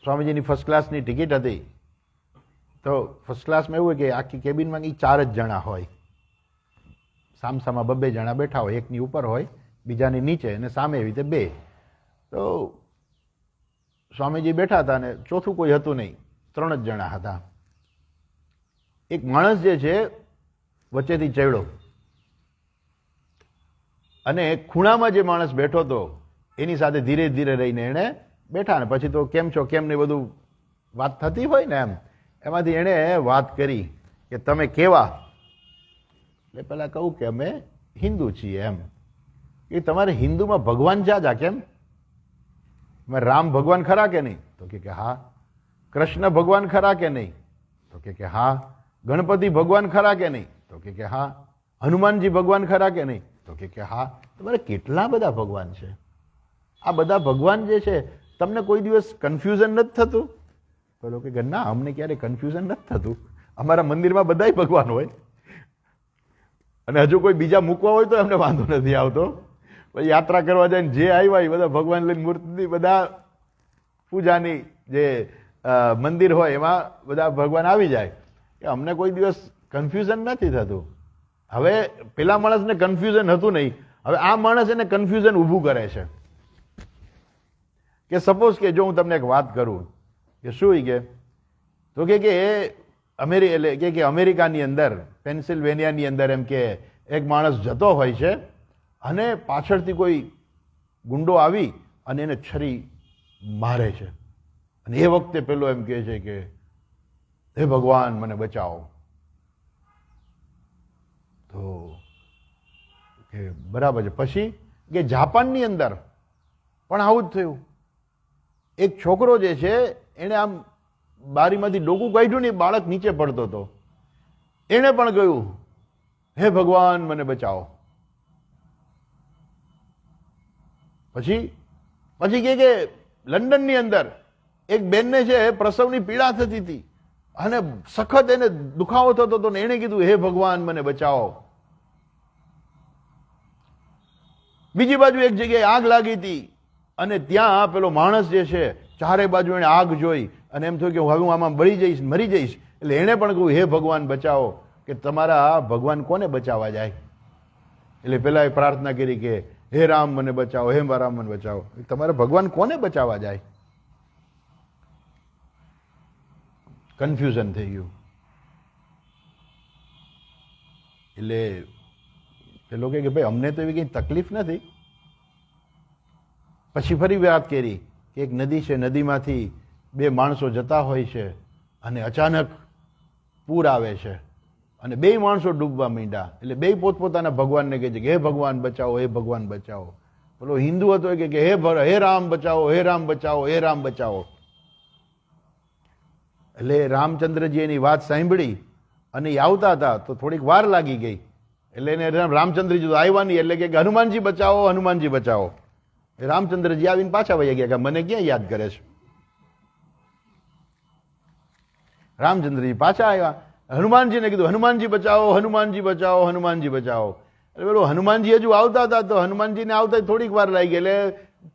સ્વામીજીની ફર્સ્ટ ક્લાસની ટિકિટ હતી. તો ફર્સ્ટ ક્લાસમાં એવું હોય કે આખી કેબિનમાં 4 જ જણા હોય, સામસામા 2 જણા બેઠા હોય, એકની ઉપર હોય, બીજાની નીચે, અને સામે એવી રીતે 2. તો સ્વામીજી બેઠા હતા અને ચોથું કોઈ હતું નહીં, 3 જ જણા હતા. એક માણસ જે છે વચ્ચેથી ચડ્યો, અને ખૂણામાં જે માણસ બેઠો હતો એની સાથે ધીરે ધીરે રહીને એને બેઠા, ને પછી તો કેમ છો કેમ ને બધું વાત થતી હોય ને એમાંથી એણે વાત કરી કે તમે કેવા? એટલે પેલા કહું કે અમે હિન્દુ છીએ. એમ કે તમારે હિન્દુમાં ભગવાન જાજા કેમ? રામ ભગવાન ખરા કે નહીં? તો કે હા. કૃષ્ણ ભગવાન ખરા કે નહીં? તો કે હા. ગણપતિ ભગવાન ખરા કે નહીં? તો કે હા. હનુમાનજી ભગવાન ખરા કે નહીં? તો કે હા. તમારે કેટલા બધા ભગવાન છે? આ બધા ભગવાન જે છે તમને કોઈ દિવસ કન્ફ્યુઝન નથી થતું? બોલો કે ના, અમને ક્યારે કન્ફ્યુઝન નથી થતું. અમારા મંદિરમાં બધાય ભગવાન હોય, અને હજુ કોઈ બીજા મૂકવા હોય તો એમને વાંધો નથી આવતો. પછી યાત્રા કરવા જાય જે આવ્યા એ બધા ભગવાન લઈને મૂર્તિ, બધા પૂજાની જે મંદિર હોય એમાં બધા ભગવાન આવી જાય. કે અમને કોઈ દિવસ કન્ફ્યુઝન નથી થતું. હવે પેલા માણસને કન્ફ્યુઝન હતું નહીં, હવે આ માણસ એને કન્ફ્યુઝન ઊભું કરે છે. કે સપોઝ કે જો હું તમને એક વાત કરું કે શું કે તો કે અમેરિકાની અંદર, પેન્સિલ્વેનિયાની અંદર એમ કે એક માણસ જતો હોય છે, અને પાછળથી કોઈ ગુંડો આવી અને એને છરી મારે છે, અને એ વખતે પેલો એમ કહે છે કે હે ભગવાન મને બચાવો. તો એ બરાબર છે. પછી કે જાપાનની અંદર પણ આવું જ થયું. એક છોકરો જે છે એને આમ બારીમાંથી ડોકું કાઢ્યું ને, બાળક નીચે પડતો હતો. એને પણ કહ્યું, હે ભગવાન મને બચાવો. પછી પછી કે લંડનની અંદર એક બેનને છે પ્રસવની પીડા થતી હતી અને સખત એને દુખાવો થતો હતો ને એને કીધું, હે ભગવાન મને બચાવો. બીજી બાજુ એક જગ્યાએ આગ લાગી હતી અને ત્યાં પેલો માણસ જે છે ચારે બાજુ એને આગ જોઈ અને એમ થયું કે હવે હું આમાં બળી જઈશ, મરી જઈશ. એટલે એને પણ કહ્યું, હે ભગવાન બચાવો. કે તમારા ભગવાન કોને બચાવવા જાય? એટલે પેલા એ પ્રાર્થના કરી કે હે રામ મને બચાવો, હે રામ મને બચાવો. તમારા ભગવાન કોને બચાવવા જાય? કન્ફ્યુઝન થઈ ગયું. એટલે પેલો કે ભાઈ અમને તો એવી કઈ તકલીફ નથી. પછી ફરી વાત કરી કે એક નદી છે, નદીમાંથી બે માણસો જતા હોય છે અને અચાનક પૂર આવે છે અને બે માણસો ડૂબવા માંડ્યા. એટલે બે પોતપોતાના ભગવાનને કહે છે કે હે ભગવાન બચાવો, હે ભગવાન બચાવો. પેલો હિન્દુ હતો કે હે રામ બચાવો, હે રામ બચાવો, હે રામ બચાવો. એટલે રામચંદ્રજી એની વાત સાંભળી અને એ આવતા હતા તો થોડીક વાર લાગી ગઈ. એટલે એને રામચંદ્રજી તો આવ્યા નહીં એટલે કે હનુમાનજી બચાવો, હનુમાનજી બચાવો. રામચંદ્રજી આવીને પાછા વહી ગયા કે મને ક્યાં યાદ કરે છે. રામચંદ્રજી પાછા આવ્યા, હનુમાનજીને કીધું હનુમાનજી બચાવો, હનુમાનજી બચાવો, હનુમાનજી બચાવો. એટલે પેલું હનુમાનજી હજુ આવતા હતા તો હનુમાનજીને આવતા થોડીક વાર લાગી. એટલે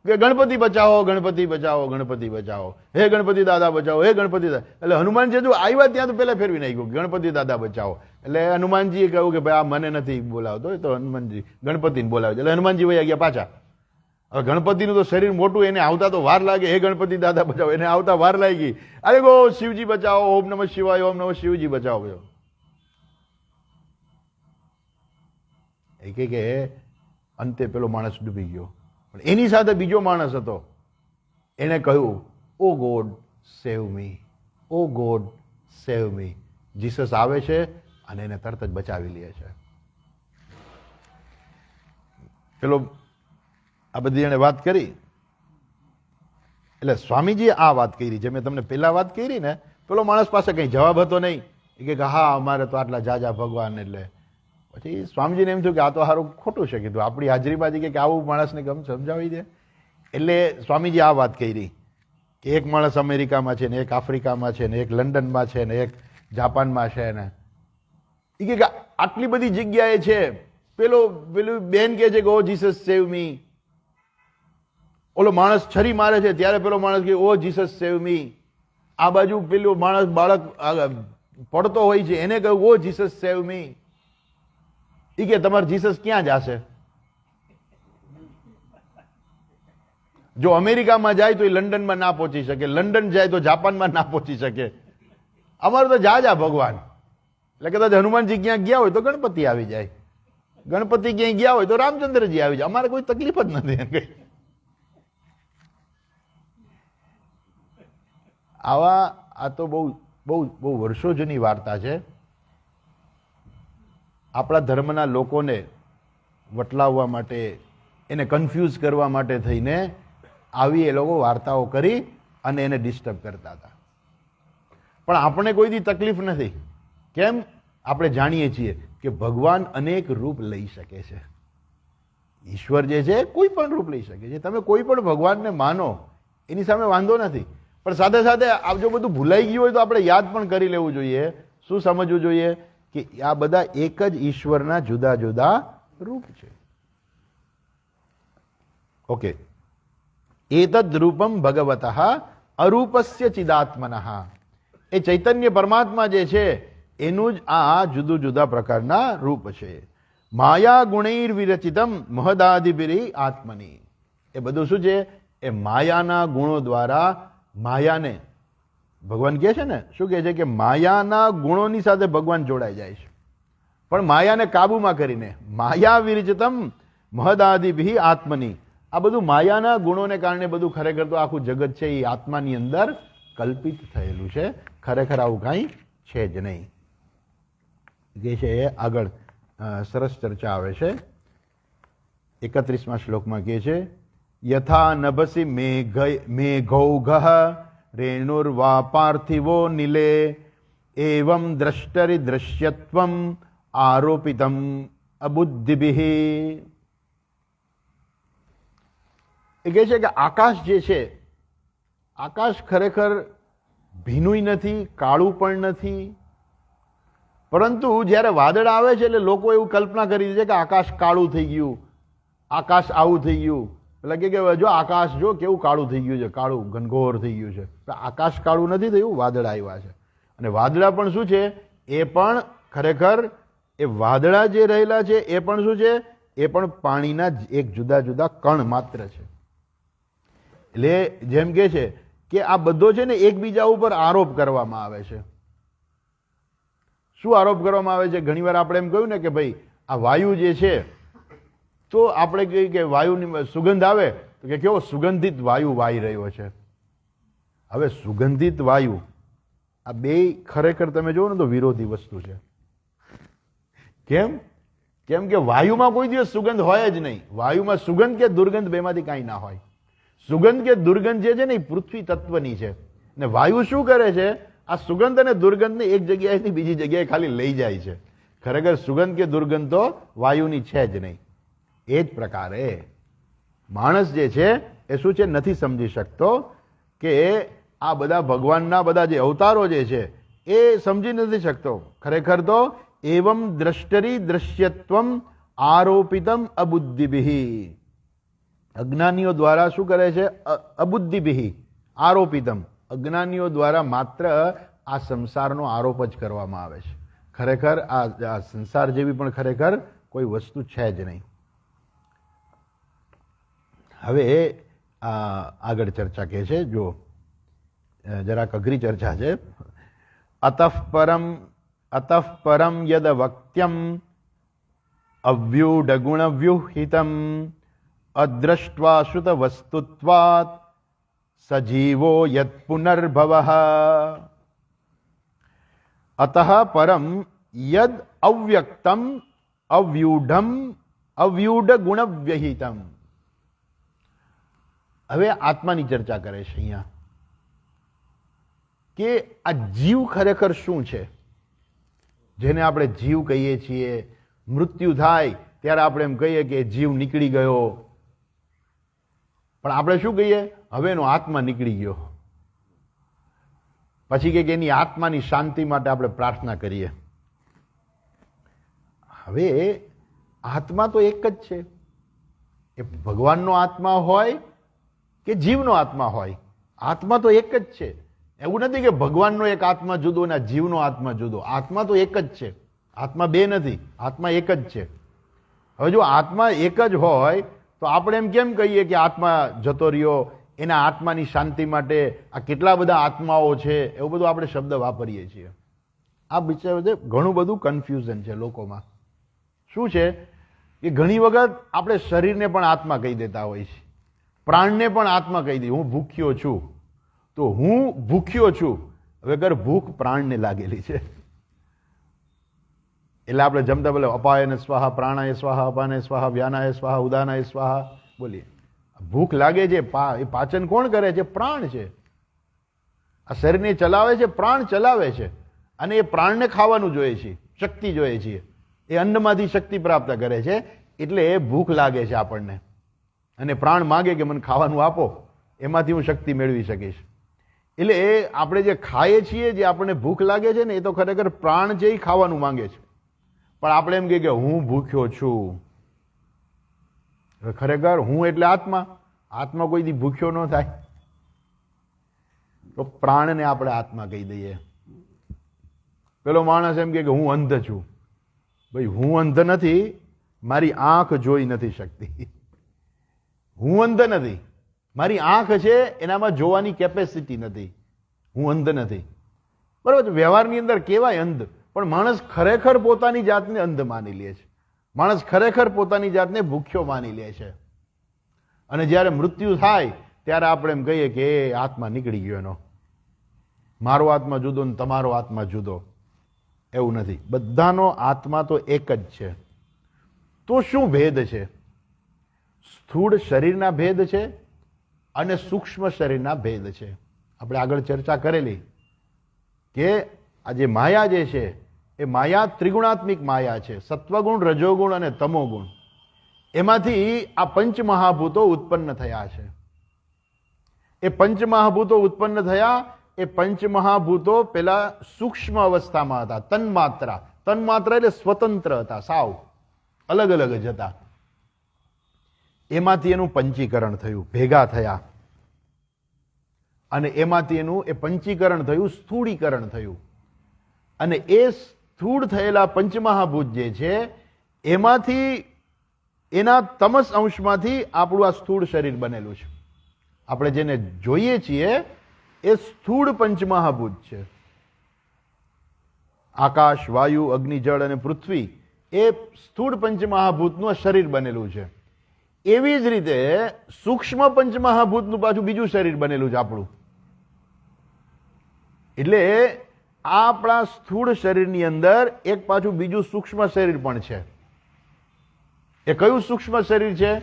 કે ગણપતિ બચાવો, ગણપતિ બચાવો, ગણપતિ બચાવો, હે ગણપતિ દાદા બચાવો, હે ગણપતિ દાદા. એટલે હનુમાનજી હજુ આવ્યા ત્યાં તો પેલા ફેરવી નાખ્યું ગણપતિ દાદા બચાવો. એટલે હનુમાનજીએ કહ્યું કે ભાઈ આ મને નથી બોલાવતો, તો હનુમાનજી ગણપતિને બોલાવે. એટલે હનુમાનજી વયા ગયા પાછા. હવે ગણપતિનું તો શરીર મોટું, એને આવતા તો વાર લાગે. હે ગણપતિ દાદા બચાવો, એને આવતા વાર લાગી. અરે ગો શિવજી બચાવો, ઓમ નમઃ શિવાય, ઓમ નમઃ શિવજી બચાવો. એ કે અંતે પેલો માણસ ડૂબી ગયો. પણ એની સાથે બીજો માણસ હતો. એને કહ્યું, ઓ ગોડ સેવ મી, ઓ ગોડ સેવ મી. જીસસ આવે છે અને એને તરત જ બચાવી લે છે. પેલો આ બધી એને વાત કરી. એટલે સ્વામીજીએ આ વાત કરી જે મેં તમને પેલા વાત કરી ને, પેલો માણસ પાસે કઈ જવાબ હતો નહીં. એ કે હા અમારે તો આટલા જાજા ભગવાન. એટલે પછી સ્વામીજીને એમ થયું કે આ તો સારું ખોટું છે કીધું, આપણી હાજરીમાં કે આવું માણસને ગમ સમજાવી દે. એટલે સ્વામીજી આ વાત કરી કે એક માણસ અમેરિકામાં છે ને, એક આફ્રિકામાં છે ને, એક લંડનમાં છે ને, એક જાપાનમાં છે ને. એ કે આટલી બધી જગ્યાએ છે. પેલું બેન કે છે કે ઓ જીસસ સેવ મી. ઓલો માણસ છરી મારે છે ત્યારે પેલો માણસ કે ઓ જીસસ સેવ મી. આ બાજુ પેલો માણસ બાળક પડતો હોય છે એને કહ્યું ઓ જીસસ સેવ મી. એ કે તમારે જીસસ ક્યાં જશે? જો અમેરિકામાં જાય તો એ લંડનમાં ના પહોંચી શકે, લંડન જાય તો જાપાનમાં ના પહોંચી શકે. અમારે તો જા ભગવાન. એટલે કદાચ હનુમાનજી ક્યાં ગયા હોય તો ગણપતિ આવી જાય, ગણપતિ ક્યાંય ગયા હોય તો રામચંદ્રજી આવી જાય. અમારે કોઈ તકલીફ જ નથી. આ તો બહુ બહુ બહુ વર્ષો જૂની વાર્તા છે. આપણા ધર્મના લોકોને વટલાવવા માટે, એને કન્ફ્યુઝ કરવા માટે થઈને આવી એ લોકો વાર્તાઓ કરી અને એને ડિસ્ટર્બ કરતા હતા. પણ આપણે કોઈ દી તકલીફ નથી. કેમ? આપણે જાણીએ છીએ કે ભગવાન અનેક રૂપ લઈ શકે છે. ઈશ્વર જે છે કોઈ પણ રૂપ લઈ શકે છે. તમે કોઈ પણ ભગવાનને માનો, એની સામે વાંધો નથી. પણ સાથે સાથે જો બધું ભૂલાઈ ગયું હોય તો આપણે યાદ પણ કરી લેવું જોઈએ. શું સમજવું જોઈએ? કે આ બધા એક જ ઈશ્વરના જુદા જુદા રૂપ છે. ઓકે, એતદ રૂપમ ભગવતઃ અરૂપસ્ય ચિદાત્મનઃ. એ ચૈતન્ય પરમાત્મા જે છે એનું જ આ જુદા જુદા પ્રકારના રૂપ છે. માયા ગુણૈર વિરચિતમ મહદાદિભિરી આત્મની. એ બધું શું છે? એ માયાના ગુણો દ્વારા માયાને ભગવાન કહે છે ને, શું કહે છે કે માયાના ગુણોની સાથે ભગવાન જોડાઈ જાય છે. પણ માયાને કાબુમાં કરીને માયા વિરચિતમ મહદાદિભિ આત્મની. આ બધું માયાના ગુણોને કારણે બધું ખરેખર તો આખું જગત છે એ આત્માની અંદર કલ્પિત થયેલું છે. ખરેખર આવું કાંઈ છે જ નહીં. જે છે એ આગળ સરસ ચર્ચા આવે છે. 31મા શ્લોકમાં કહે છે યથા નભસી મેઘૌઘ રેણુર્વા પાર્થિવો નિલે એવં દ્રષ્ટરી દ્રશ્યત્વમ આરોપિતમ અબુદ્ધિભિઃ. એ કહે છે કે આકાશ જે છે, આકાશ ખરેખર ભીનુંય નથી, કાળું પણ નથી, પરંતુ જ્યારે વાદળ આવે છે એટલે લોકો એવું કલ્પના કરી દે છે કે આકાશ કાળું થઈ ગયું, આકાશ આવું થઈ ગયું. એટલે કે જો આકાશ જો કેવું કાળું થઈ ગયું છે, કાળું ઘનઘોર થઈ ગયું છે. આકાશ કાળું નથી થયું, વાદળ આવ્યા છે. અને વાદળા પણ શું છે, એ પણ ખરેખર એ વાદળા જે રહેલા છે એ પણ શું છે, એ પણ પાણીના એક જુદા જુદા કણ માત્ર છે. એટલે જેમ કે છે કે આ બધો છે ને એકબીજા ઉપર આરોપ કરવામાં આવે છે. શું આરોપ કરવામાં આવે છે? ઘણીવાર આપણે એમ કહ્યું ને કે ભાઈ આ વાયુ જે છે, તો આપણે કહીએ કે વાયુની સુગંધ આવે તો કે કેવો સુગંધિત વાયુ વાઈ રહ્યો છે. હવે સુગંધિત વાયુ આ બે ખરેખર તમે જુઓ ને તો વિરોધી વસ્તુ છે. કેમ? કેમ કે વાયુમાં કોઈ દિવસ સુગંધ હોય જ નહીં. વાયુમાં સુગંધ કે દુર્ગંધ બેમાંથી કાંઈ ના હોય. સુગંધ કે દુર્ગંધ જે છે ને એ પૃથ્વી તત્વની છે. ને વાયુ શું કરે છે, આ સુગંધ અને દુર્ગંધને એક જગ્યાએથી બીજી જગ્યાએ ખાલી લઈ જાય છે. ખરેખર સુગંધ કે દુર્ગંધ તો વાયુની છે જ નહીં. એ જ પ્રકારે માણસ જે છે એ શું છે, નથી સમજી શકતો કે આ બધા ભગવાનના બધા જે અવતારો જે છે એ સમજી નથી શકતો. ખરેખર તો એવમ દ્રષ્ટરી દ્રશ્યત્વમ આરોપિતમ અબુદ્ધિભિઃ. અજ્ઞાનીઓ દ્વારા શું કરે છે, અબુદ્ધિભિઃ આરોપિતમ, અજ્ઞાનીઓ દ્વારા માત્ર આ સંસારનો આરોપ જ કરવામાં આવે છે. ખરેખર આ સંસાર જેવી પણ ખરેખર કોઈ વસ્તુ છે જ નહીં. હવે આગળ ચર્ચા કહે છે, જો જરાક અઘરી ચર્ચા છે. અતઃ પરમ યદ વક્ત્યમ અવ્યુઢ ગુણ વ્યુહિતમ અદ્રષ્ટ્વા શ્રુત વસ્તુત્વાત સજીવો યત પુનર્ભવઃ. અતઃ પરમ યદ અવ્યક્તમ અવ્યુઢ ગુણ વ્યહિતમ. હવે આત્માની ચર્ચા કરે છે અહીંયા કે આ જીવ ખરેખર શું છે, જેને આપણે જીવ કહીએ છીએ. મૃત્યુ થાય ત્યારે આપણે એમ કહીએ કે જીવ નીકળી ગયો, પણ આપણે શું કહીએ, હવે એનો આત્મા નીકળી ગયો. પછી કે એની આત્માની શાંતિ માટે આપણે પ્રાર્થના કરીએ. હવે આત્મા તો એક જ છે. એ ભગવાનનો આત્મા હોય કે જીવનો આત્મા હોય, આત્મા તો એક જ છે. એવું નથી કે ભગવાનનો એક આત્મા જુદો અને જીવનો આત્મા જુદો. આત્મા તો એક જ છે. આત્મા બે નથી, આત્મા એક જ છે. હવે જો આત્મા એક જ હોય તો આપણે એમ કેમ કહીએ કે આત્મા જતો રહ્યો, એના આત્માની શાંતિ માટે આ કેટલા બધા આત્માઓ છે, એવું બધું આપણે શબ્દ વાપરીએ છીએ. આ બિચારે ઘણું બધું કન્ફ્યુઝન છે લોકોમાં. શું છે કે ઘણી વખત આપણે શરીરને પણ આત્મા કહી દેતા હોય છે, પ્રાણને પણ આત્મા કહી દઈએ. હું ભૂખ્યો છું તો હું ભૂખ્યો છું. હવે અગર ભૂખ પ્રાણને લાગેલી છે એટલે આપણે જમતા બોલે અપાયને સ્વાહા, પ્રાણાય સ્વાહા, અપાને સ્વાહા, વ્યાનાય સ્વાહા, ઉદાનાય સ્વાહા બોલીએ. ભૂખ લાગે છે, એ પાચન કોણ કરે છે? પ્રાણ છે. આ શરીરને ચલાવે છે, પ્રાણ ચલાવે છે. અને એ પ્રાણને ખાવાનું જોઈએ છે, શક્તિ જોઈએ છે. એ અન્નમાંથી શક્તિ પ્રાપ્ત કરે છે. એટલે એ ભૂખ લાગે છે આપણને, અને પ્રાણ માગે કે મને ખાવાનું આપો, એમાંથી હું શક્તિ મેળવી શકીશ. એટલે એ આપણે જે ખાઈએ છીએ, જે આપણને ભૂખ લાગે છે ને, એ તો ખરેખર પ્રાણ છે, એ ખાવાનું માંગે છે. પણ આપણે એમ કહીએ કે હું ભૂખ્યો છું. ખરેખર હું એટલે આત્મા. આત્મા કોઈ દી ભૂખ્યો ન થાય. તો પ્રાણને આપણે આત્મા કહી દઈએ. પેલો માણસ એમ કે હું અંધ છું. ભાઈ હું અંધ નથી, મારી આંખ જોઈ નથી શકતી. હું અંધ નથી, મારી આંખ છે, એનામાં જોવાની કેપેસિટી નથી. હું અંધ નથી. બરાબર. વ્યવહારની અંદર કહેવાય અંધ, પણ માણસ ખરેખર પોતાની જાતને અંધ માની લે છે. માણસ ખરેખર પોતાની જાતને ભૂખ્યો માની લે છે. અને જ્યારે મૃત્યુ થાય ત્યારે આપણે એમ કહીએ કે એ આત્મા નીકળી ગયો એનો. મારો આત્મા જુદો ને તમારો આત્મા જુદો. એવું નથી. બધાનો આત્મા તો એક જ છે. તો શું ભેદ છે? સ્થૂળ શરીરના ભેદ છે અને સૂક્ષ્મ શરીરના ભેદ છે. આપણે આગળ ચર્ચા કરેલી કે આ જે માયા જે છે એ માયા ત્રિગુણાત્મિક માયા છે. સત્વગુણ, રજોગુણ અને તમોગુણ, એમાંથી આ પંચમહાભૂતો ઉત્પન્ન થયા છે. એ પંચમહાભૂતો ઉત્પન્ન થયા. એ પંચમહાભૂતો પેલા સૂક્ષ્મ અવસ્થામાં હતા, તન્માત્રા. તન્માત્રા એટલે સ્વતંત્ર હતા, સાવ અલગ અલગ જ હતા. એમાંથી એનું પંચીકરણ થયું, ભેગા થયા, અને એમાંથી એનું એ પંચીકરણ થયું, સ્થૂળીકરણ થયું. અને એ સ્થૂળ થયેલા પંચમહાભૂત જે છે એમાંથી, એના તમસ અંશમાંથી આપણું આ સ્થૂળ શરીર બનેલું છે. આપણે જેને જોઈએ છીએ એ સ્થૂળ પંચમહાભૂત છે. આકાશ, વાયુ, અગ્નિ, જળ અને પૃથ્વી એ સ્થૂળ પંચમહાભૂતનું શરીર બનેલું છે. એવી જ રીતે સૂક્ષ્મ પંચમહાભૂતનું પાછું બીજું શરીર બનેલું છે આપણું. એટલે આ આપણા સ્થૂળ શરીરની અંદર એક પાછું બીજું સૂક્ષ્મ શરીર પણ છે. એ કયું સૂક્ષ્મ શરીર છે?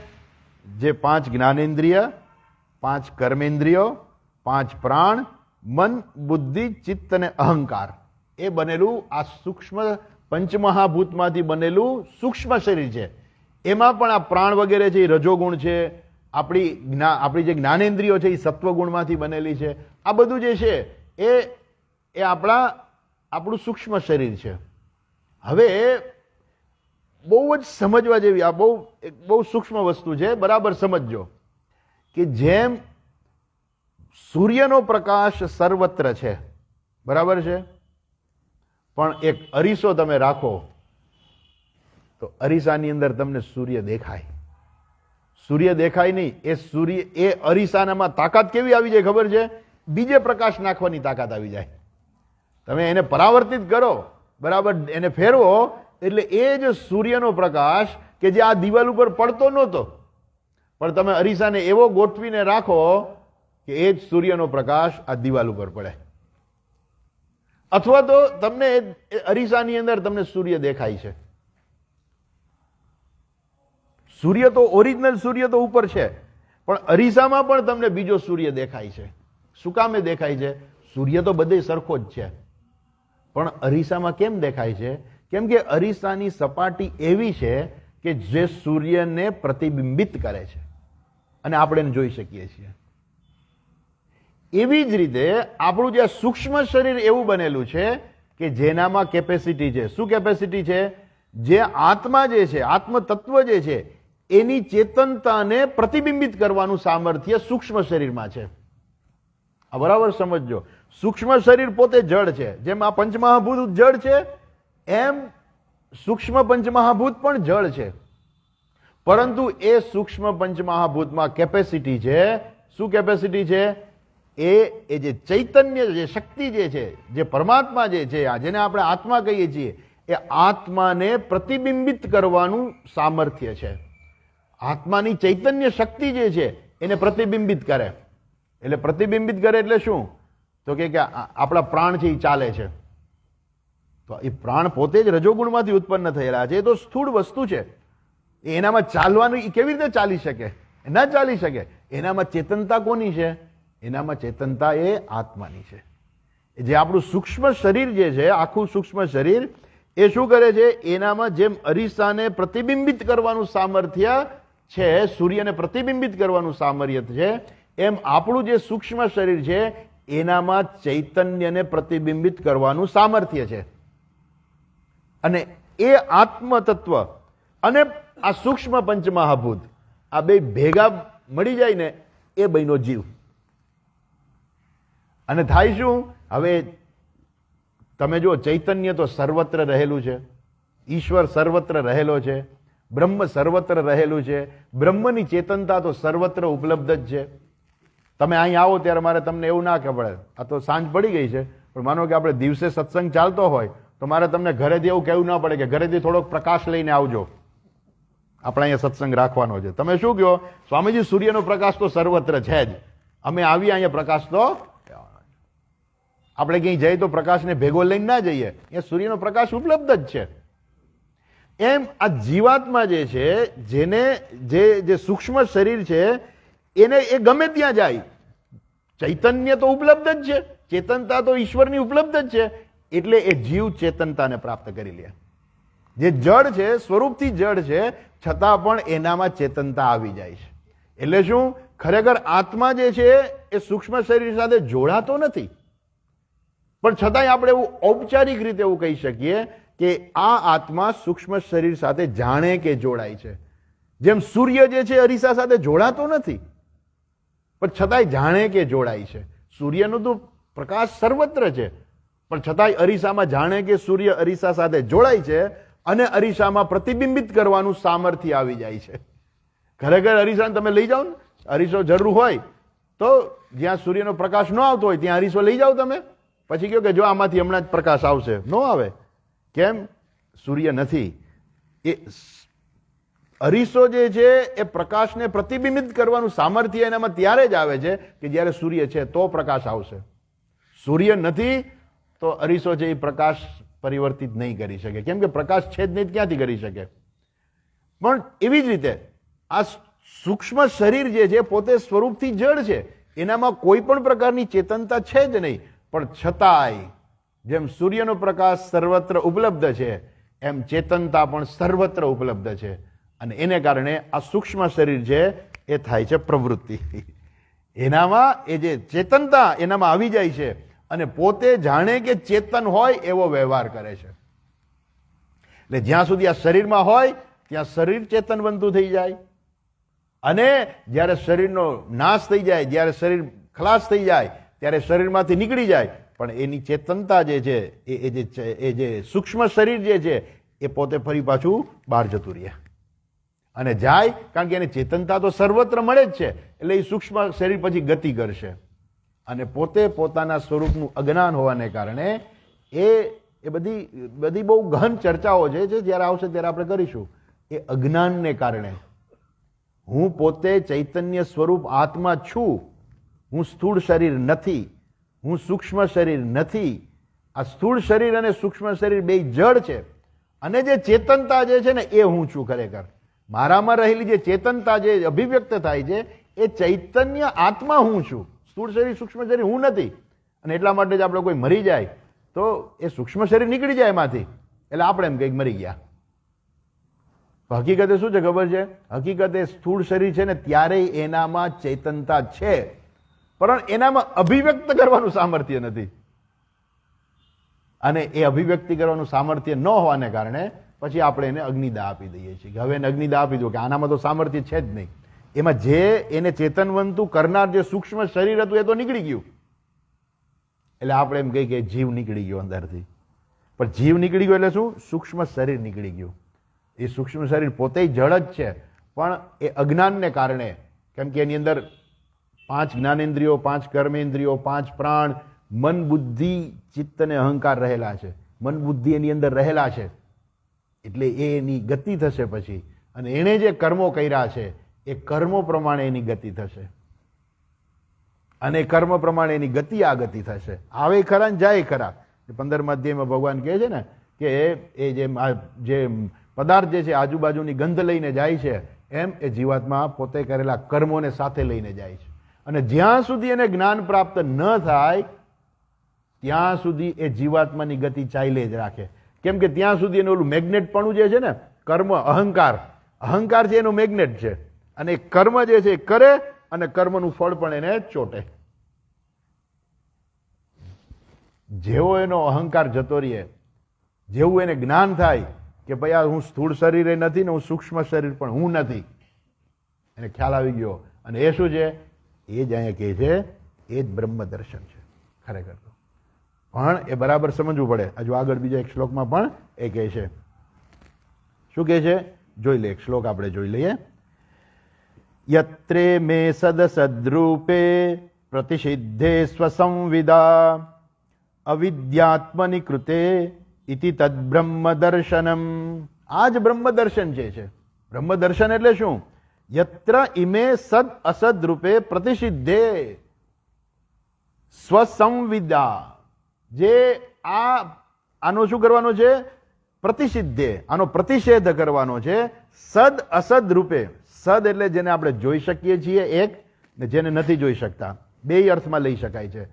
જે 5 જ્ઞાનેન્દ્રિય, 5 કર્મેન્દ્રિયો, 5 પ્રાણ, મન, બુદ્ધિ, ચિત્ત અને અહંકાર, એ બનેલું આ સૂક્ષ્મ પંચમહાભૂતમાંથી બનેલું સૂક્ષ્મ શરીર છે. એમાં પણ આ પ્રાણ વગેરે છે એ રજોગુણ છે. આપણી જે જ્ઞાનેન્દ્રિયો છે એ સત્વગુણમાંથી બનેલી છે. આ બધું જે છે એ આપણું સૂક્ષ્મ શરીર છે. હવે બહુ જ સમજવા જેવી આ બહુ સૂક્ષ્મ વસ્તુ છે, બરાબર સમજજો. કે જેમ સૂર્યનો પ્રકાશ સર્વત્ર છે, બરાબર છે, પણ એક અરીસો તમે રાખો તો અરીસાની અંદર તમને સૂર્ય દેખાય. સૂર્ય દેખાય નહીં, એ અરીસાનામાં તાકાત કેવી આવી જાય ખબર છે? બીજે પ્રકાશ નાખવાની તાકાત આવી જાય. તમે એને પરાવર્તિત કરો, બરાબર, એને ફેરવો, એટલે એ જ સૂર્યનો પ્રકાશ કે જે આ દિવાલ ઉપર પડતો નહોતો, પણ તમે અરીસાને એવો ગોઠવીને રાખો કે એ જ સૂર્યનો પ્રકાશ આ દિવાલ ઉપર પડે. અથવા તો તમને અરીસાની અંદર તમને સૂર્ય દેખાય છે. સૂર્ય તો ઓરિજિનલ સૂર્ય તો ઉપર છે, પણ અરીસામાં પણ તમને બીજો સૂર્ય દેખાય છે. શું કામે દેખાય છે? સૂર્ય તો બધે સરખો જ છે, પણ અરીસામાં કેમ દેખાય છે? કેમ કે અરીસાની સપાટી એવી છે કે જે સૂર્યને પ્રતિબિંબિત કરે છે અને આપણે એને જોઈ શકીએ છીએ. એવી જ રીતે આપણું જે સૂક્ષ્મ શરીર એવું બનેલું છે કે જેનામાં કેપેસિટી છે. શું કેપેસિટી છે? જે આત્મા જે છે, આત્મ તત્વ જે છે, એની ચેતનતાને પ્રતિબિંબિત કરવાનું સામર્થ્ય સૂક્ષ્મ શરીરમાં છે. આ બરાબર સમજજો. સૂક્ષ્મ શરીર પોતે જળ છે. જેમ આ પંચમહાભૂત જળ છે, એમ સૂક્ષ્મ પંચમહાભૂત પણ જળ છે. પરંતુ એ સૂક્ષ્મ પંચમહાભૂતમાં કેપેસિટી છે. શું કેપેસિટી છે? એ જે ચૈતન્ય, જે શક્તિ જે છે, જે પરમાત્મા જે છે, જેને આપણે આત્મા કહીએ છીએ, એ આત્માને પ્રતિબિંબિત કરવાનું સામર્થ્ય છે. આત્માની ચૈતન્ય શક્તિ જે છે એને પ્રતિબિંબિત કરે. એટલે પ્રતિબિંબિત કરે એટલે શું? તો કે આપણા પ્રાણ છે એ ચાલે છે, તો એ પ્રાણ પોતે જ રજોગુણમાંથી ઉત્પન્ન થયેલા છે. એ તો સ્થૂળ વસ્તુ છે. એનામાં ચાલવાનું એ કેવી રીતે ચાલી શકે? ના ચાલી શકે. એનામાં ચેતનતા કોની છે? એનામાં ચેતનતા એ આત્માની છે. જે આપણું સૂક્ષ્મ શરીર જે છે, આખું સૂક્ષ્મ શરીર, એ શું કરે છે? એનામાં જેમ અરીસાને પ્રતિબિંબિત કરવાનું સામર્થ્ય છે, સૂર્યને પ્રતિબિંબિત કરવાનું સામર્થ્ય છે, એમ આપણું જે સૂક્ષ્મ શરીર છે એનામાં ચૈતન્યને પ્રતિબિંબિત કરવાનું સામર્થ્ય છે. અને એ આત્મ તત્વ અને આ સૂક્ષ્મ પંચમહાભૂત, આ બે ભેગા મળી જાય ને, એ બન્યો જીવ. અને થાય શું? હવે તમે જો, ચૈતન્ય તો સર્વત્ર રહેલું છે, ઈશ્વર સર્વત્ર રહેલો છે, બ્રહ્મ સર્વત્ર રહેલું છે, બ્રહ્મની ચેતનતા તો સર્વત્ર ઉપલબ્ધ જ છે. તમે અહીં આવો ત્યારે મારે તમને એવું ના ખબર, આ તો સાંજ પડી ગઈ છે, પણ માનો કે આપણે દિવસે સત્સંગ ચાલતો હોય તો મારે તમને ઘરેથી એવું કહેવું ના પડે કે ઘરેથી થોડોક પ્રકાશ લઈને આવજો, આપણે અહીંયા સત્સંગ રાખવાનો છે. તમે શું કહો? સ્વામીજી, સૂર્યનો પ્રકાશ તો સર્વત્ર છે જ, અમે આવીએ અહીંયા પ્રકાશ તો, આપણે ક્યાંય જઈએ તો પ્રકાશને ભેગો લઈને ના જઈએ, એ સૂર્યનો પ્રકાશ ઉપલબ્ધ જ છે. એમ આ જીવાત્મા જે છે, જેને જે સૂક્ષ્મ શરીર છે, એને એ ગમે ત્યાં જાય, ચૈતન્ય તો ઉપલબ્ધ જ છે, ચેતનતા તો ઈશ્વરની ઉપલબ્ધ જ છે, એટલે એ જીવ ચેતનતાને પ્રાપ્ત કરી લે. જે જડ છે, સ્વરૂપથી જડ છે, છતાં પણ એનામાં ચેતનતા આવી જાય છે. એટલે શું, ખરેખર આત્મા જે છે એ સૂક્ષ્મ શરીર સાથે જોડાતો નથી, પણ છતાંય આપણે એવું ઔપચારિક રીતે એવું કહી શકીએ કે આ આત્મા સૂક્ષ્મ શરીર સાથે જાણે કે જોડાય છે. જેમ સૂર્ય જે છે અરીસા સાથે જોડાતો નથી, પણ છતાંય જાણે કે જોડાય છે. સૂર્યનો તો પ્રકાશ સર્વત્ર છે, પણ છતાંય અરીસામાં જાણે કે સૂર્ય અરીસા સાથે જોડાય છે અને અરીસામાં પ્રતિબિંબિત કરવાનું સામર્થ્ય આવી જાય છે. ખરેખર અરીસાને તમે લઈ જાઓ ને, અરીસો જરૂર હોય તો જ્યાં સૂર્યનો પ્રકાશ ન આવતો હોય ત્યાં અરીસો લઈ જાઓ તમે, પછી કહો કે જો આમાંથી હમણાં જ પ્રકાશ આવશે, ન આવે. કેમ? સૂર્ય નથી. એ અરીસો જે છે એ પ્રકાશને પ્રતિબિંબિત કરવાનું સામર્થ્ય એનામાં ત્યારે જ આવે છે કે જ્યારે સૂર્ય છે તો પ્રકાશ આવશે. સૂર્ય નથી તો અરીસો છે એ પ્રકાશ પરિવર્તિત નહીં કરી શકે, કેમ કે પ્રકાશ છે જ નહીં, ક્યાંથી કરી શકે. પણ એવી જ રીતે આ સૂક્ષ્મ શરીર જે છે પોતે સ્વરૂપથી જડ છે, એનામાં કોઈ પણ પ્રકારની ચેતનતા છે જ નહીં, પણ છતાંય જેમ સૂર્યનો પ્રકાશ સર્વત્ર ઉપલબ્ધ છે એમ ચેતનતા પણ સર્વત્ર ઉપલબ્ધ છે. અને એને કારણે આ સૂક્ષ્મ શરીર છે એ થાય છે પ્રવૃત્તિ. એનામાં એ જે ચેતનતા એનામાં આવી જાય છે અને પોતે જાણે કે ચેતન હોય એવો વ્યવહાર કરે છે. એટલે જ્યાં સુધી આ શરીરમાં હોય ત્યાં શરીર ચેતન બનતું થઈ જાય, અને જ્યારે શરીરનો નાશ થઈ જાય, જ્યારે શરીર ખલાસ થઈ જાય, ત્યારે શરીરમાંથી નીકળી જાય, પણ એની ચેતનતા જે છે એ જે સૂક્ષ્મ શરીર જે છે એ પોતે ફરી પાછું બહાર જતું રહે અને જાય, કારણ કે એને ચેતનતા તો સર્વત્ર મળે જ છે. એટલે એ સૂક્ષ્મ શરીર પછી ગતિ કરશે અને પોતે પોતાના સ્વરૂપનું અજ્ઞાન હોવાને કારણે એ બધી બહુ ગહન ચર્ચાઓ છે, જે જ્યારે આવશે ત્યારે આપણે કરીશું. એ અજ્ઞાનને કારણે હું પોતે ચૈતન્ય સ્વરૂપ આત્મા છું, હું સ્થૂળ શરીર નથી, હું સૂક્ષ્મ શરીર નથી. આ સ્થૂળ શરીર અને સૂક્ષ્મ શરીર બે જડ છે, અને જે ચેતનતા જે છે ને એ હું છું. ખરેખર મારામાં રહેલી જે ચેતનતા જે અભિવ્યક્ત થાય છે એ ચૈતન્ય આત્મા હું છું, સ્થૂળ શરીર સૂક્ષ્મ શરીર હું નથી. અને એટલા માટે જ આપણે કોઈ મરી જાય તો એ સૂક્ષ્મ શરીર નીકળી જાય એમાંથી, એટલે આપણે એમ કંઈક મરી ગયા. હકીકતે શું છે ખબર છે? હકીકતે સ્થૂળ શરીર છે ને ત્યારે એનામાં ચેતનતા છે, પણ એનામાં અભિવ્યક્ત કરવાનું સામર્થ્ય નથી. અને એ અભિવ્યક્તિ કરવાનું સામર્થ્ય ન હોવાને કારણે પછી આપણે એને અગ્નિદાહ આપી દઈએ છીએ કે હવે એને અગ્નિદાહ આપી દો, કે આનામાં તો સામર્થ્ય છે જ નહીં. એમાં જે એને ચેતનવંતું કરનાર જે સૂક્ષ્મ શરીર હતું એ તો નીકળી ગયું, એટલે આપણે એમ કહીએ કે જીવ નીકળી ગયો અંદરથી. પણ જીવ નીકળી ગયો એટલે શું? સૂક્ષ્મ શરીર નીકળી ગયું. એ સૂક્ષ્મ શરીર પોતે જડ જ છે, પણ એ અજ્ઞાનને કારણે, કેમ કે એની અંદર 5 જ્ઞાનેન્દ્રિયો, 5 કર્મેન્દ્રિયો, 5 પ્રાણ, મન, બુદ્ધિ, ચિત્ત અને અહંકાર રહેલા છે. મન બુદ્ધિ એની અંદર રહેલા છે, એટલે એની ગતિ થશે પછી. અને એણે જે કર્મો કર્યા છે એ કર્મો પ્રમાણે એની ગતિ થશે, અને કર્મ પ્રમાણે એની ગતિ આ ગતિ થશે. આવે ખરા ને જાય ખરા. 15મા અધ્યાયમાં ભગવાન કહે છે ને કે એ જે પદાર્થ જે છે આજુબાજુની ગંધ લઈને જાય છે, એમ એ જીવાત્મા પોતે કરેલા કર્મોને સાથે લઈને જાય છે. અને જ્યાં સુધી એને જ્ઞાન પ્રાપ્ત ન થાય ત્યાં સુધી એ જીવાત્માની ગતિ ચાલે જ રાખે. કેમ કે ત્યાં સુધી એનું ઓલું મેગ્નેટપણું જે છે ને, કર્મ, અહંકાર છે એનું મેગ્નેટ છે, અને કર્મ જે છે એ કરે અને કર્મનું ફળ પણ એને ચોટે. જેવો એનો અહંકાર જતો રહે, જેવું એને જ્ઞાન થાય કે ભાઈ આ હું સ્થૂળ શરીર નથી ને હું સૂક્ષ્મ શરીર પણ હું નથી, એને ખ્યાલ આવી ગયો. અને એ શું છે? એ જ અહીંયા કહે છે એ જ બ્રહ્મ દર્શન છે ખરેખર. પણ એ બરાબર સમજવું પડે. હજુ આગળ બીજા એક શ્લોકમાં પણ એ કહે છે. શું કહે છે? જોઈ લે, એક શ્લોક આપણે જોઈ લઈએ. યત્રે મે સદસદ્રૂપે પ્રતિષિદ્ધે સ્વસંવિદા અવિદ્યાત્મનિ કૃતે ઇતિ તદ્બ્રહ્મ દર્શનમ. આ જ બ્રહ્મ દર્શન છે. બ્રહ્મ દર્શન એટલે શું? યત્ર ઇમે સદ અસદ રૂપે પ્રતિષિદ્ધે સ્વસંવિદા. જે આનો શું કરવાનો છે? પ્રતિષિદ્ધે, આનો પ્રતિષેધ કરવાનો છે સદ અસદ રૂપે. સદ એટલે જેને આપણે જોઈ શકીએ છીએ એક, ને જેને નથી જોઈ શકતા, બે અર્થમાં લઈ શકાય છે.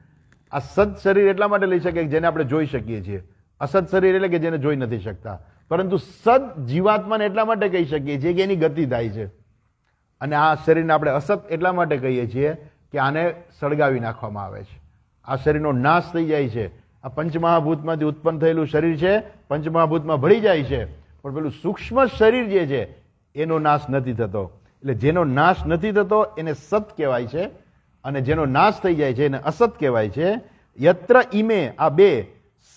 આ સદ શરીર એટલા માટે લઈ શકાય જેને આપણે જોઈ શકીએ છીએ, અસદ શરીર એટલે કે જેને જોઈ નથી શકતા. પરંતુ સદ જીવાત્માને એટલા માટે કહી શકીએ છીએ કે એની ગતિ થાય છે. અને આ શરીરને આપણે અસત એટલા માટે કહીએ છીએ કે આને સળગાવી નાખવામાં આવે છે, આ શરીરનો નાશ થઈ જાય છે. આ પંચમહાભૂતમાંથી ઉત્પન્ન થયેલું શરીર છે, પંચમહાભૂતમાં ભળી જાય છે, પણ પેલું સૂક્ષ્મ શરીર જે છે એનો નાશ નથી થતો. એટલે જેનો નાશ નથી થતો એને સત કહેવાય છે, અને જેનો નાશ થઈ જાય છે એને અસત કહેવાય છે. યત્ર ઈમે, આ બે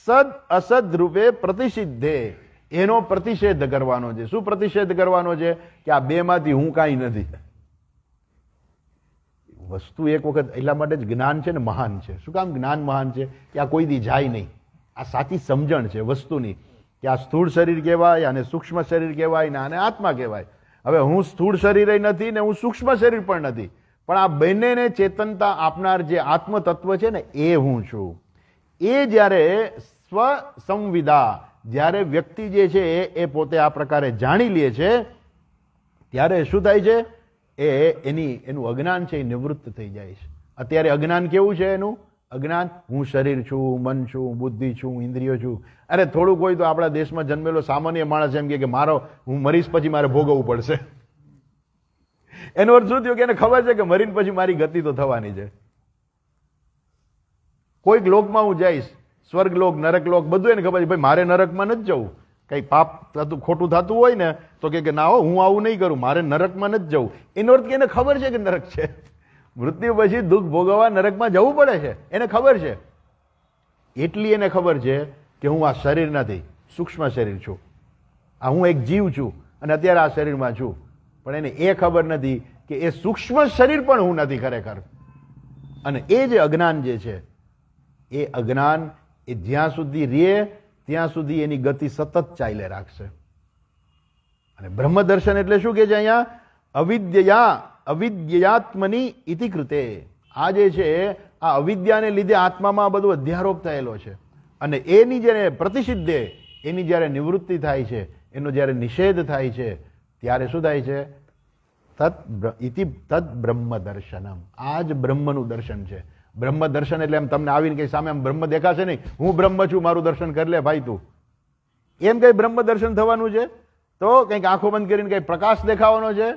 સદ અસદ રૂપે પ્રતિષિદ્ધે, એનો પ્રતિષેધ કરવાનો છે. શું પ્રતિષેધ કરવાનો છે? કે આ બે માંથી હું કાંઈ નથી. વસ્તુ એક વખત એટલા માટે જ જ્ઞાન છે ને મહાન છે. શું કામ જ્ઞાન મહાન છે? કે આ કોઈ દી જાય નહીં. આ સાચી સમજણ છે વસ્તુની, કે આ સ્થૂળ શરીર કહેવાય, આને સૂક્ષ્મ શરીર કહેવાય, ને આને આત્મા કહેવાય. હવે હું સ્થૂળ શરીર નથી ને હું સૂક્ષ્મ શરીર પણ નથી, પણ આ બંનેને ચેતનતા આપનાર જે આત્મ તત્વ છે ને એ હું છું. એ જ્યારે સ્વસંવિદા, જ્યારે વ્યક્તિ જે છે એ પોતે આ પ્રકારે જાણી લે છે, ત્યારે શું થાય છે? એનું અજ્ઞાન છે એ નિવૃત્ત થઈ જાય છે. અત્યારે અજ્ઞાન કેવું છે? એનું અજ્ઞાન, હું શરીર છું, મન છું, બુદ્ધિ છું, ઇન્દ્રિયો છું. અરે થોડુંક હોય તો આપણા દેશમાં જન્મેલો સામાન્ય માણસ એમ કે હું મરીશ પછી મારે ભોગવવું પડશે. એનો અર્થ શું થયો? કે એને ખબર છે કે મરીને પછી મારી ગતિ તો થવાની છે. કોઈક લોકમાં હું જઈશ, સ્વર્ગ લોક, નરક લોક, બધું એને ખબર છે ભાઈ મારે નરકમાં નથી જવું. કઈ પાપ થતું ખોટું થતું હોય ને તો કે ના હો, હું આવું નહીં કરું, મારે નરકમાં નથી જવું. એનો અર્થ કે એને ખબર છે કે નરક છે, મૃત્યુ પછી દુઃખ ભોગવવા નરકમાં જવું પડે છે, એને ખબર છે. એટલી એને ખબર છે કે હું આ શરીર નથી, સૂક્ષ્મ શરીર છું, આ હું એક જીવ છું અને અત્યારે આ શરીરમાં છું. પણ એને એ ખબર નથી કે એ સૂક્ષ્મ શરીર પણ હું નથી ખરેખર. અને એ જે અજ્ઞાન જે છે, એ અજ્ઞાન એ જ્યાં સુધી રહે ત્યાં સુધી એની ગતિ સતત ચાલે રાખશે. અને બ્રહ્મ દર્શન એટલે શું કે છે અહીંયા? અવિદ્યાત્મની ઇતિ કૃતે. આ જે છે આ અવિદ્યાને લીધે આત્મામાં બધો અધ્યારોપ થયેલો છે, અને એની જ્યારે પ્રતિષિદ્ધે, એની જ્યારે નિવૃત્તિ થાય છે, એનો જ્યારે નિષેધ થાય છે, ત્યારે શું થાય છે? તદ બ્રહ્મ દર્શનમ. આ જ બ્રહ્મનું દર્શન છે. બ્રહ્મ દર્શન એટલે એમ તમને આવીને કઈ સામે આમ બ્રહ્મ દેખાશે નહીં, હું બ્રહ્મ છું, મારું દર્શન કરી લે ભાઈ તું, એમ કઈ બ્રહ્મ દર્શન થવાનું છે? તો કંઈક આંખો બંધ કરીને કઈ પ્રકાશ દેખાવાનો છે?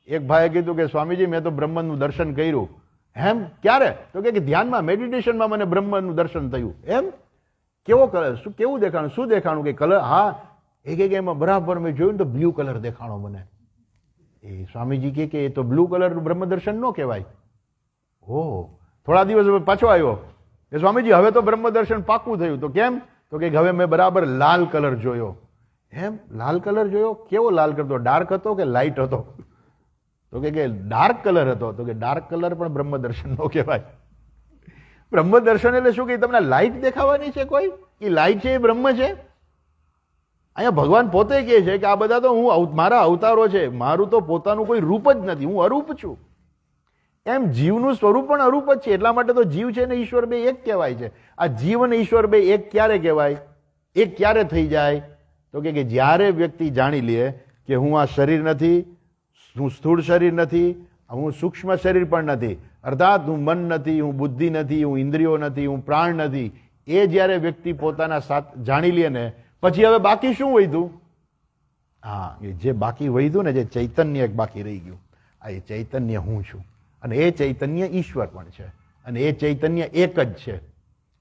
એક ભાઈએ કીધું કે સ્વામીજી મેં તો બ્રહ્મનું દર્શન કર્યું. એમ ક્યારે? તો કે ધ્યાનમાં, મેડિટેશનમાં મને બ્રહ્મનું દર્શન થયું. એમ કેવો કલર? શું કેવું દેખાણું? શું દેખાણું? કે કલર? હા, એક એમાં બરાબર મેં જોયું તો બ્લુ કલર દેખાણો મને. એ સ્વામીજી કે એ તો બ્લુ કલરનું બ્રહ્મ દર્શન ન કહેવાય. ઓહ, થોડા દિવસ પાછો આવ્યો કે સ્વામીજી હવે તો બ્રહ્મ દર્શન પાક્કું થયું. તો કેમ? તો કે હવે મેં બરાબર લાલ કલર જોયો. એમ લાલ કલર જોયો? કેવો લાલ કલર હતો? ડાર્ક હતો કે લાઇટ હતો? તો કે ડાર્ક કલર હતો. તો કે ડાર્ક કલર પણ બ્રહ્મ દર્શન નો કહેવાય. બ્રહ્મ દર્શન એટલે શું? કે તમને લાઇટ દેખાવાની છે કોઈ? એ લાઇટ છે એ બ્રહ્મ છે? અહીંયા ભગવાન પોતે કહે છે કે આ બધા તો મારા અવતારો છે, મારું તો પોતાનું કોઈ રૂપ જ નથી, હું અરૂપ છું. એમ જીવનું સ્વરૂપ પણ અરૂપ જ છે. એટલા માટે તો જીવ છે ને ઈશ્વર બે એક કહેવાય છે. આ જીવ અને ઈશ્વર બે એક ક્યારે કહેવાય? એક ક્યારે થઈ જાય? તો કે જ્યારે વ્યક્તિ જાણી લે કે હું આ શરીર નથી, હું સ્થૂળ શરીર નથી, હું સૂક્ષ્મ શરીર પણ નથી, અર્થાત હું મન નથી, હું બુદ્ધિ નથી, હું ઇન્દ્રિયો નથી, હું પ્રાણ નથી. એ જ્યારે વ્યક્તિ પોતાના સાથ જાણી લે ને પછી હવે બાકી શું વધ્યું? હા, જે બાકી વધ્યું ને, જે ચૈતન્ય એક બાકી રહી ગયું, આ એ ચૈતન્ય હું છું. અને એ ચૈતન્ય ઈશ્વર પણ છે, અને એ ચૈતન્ય એક જ છે,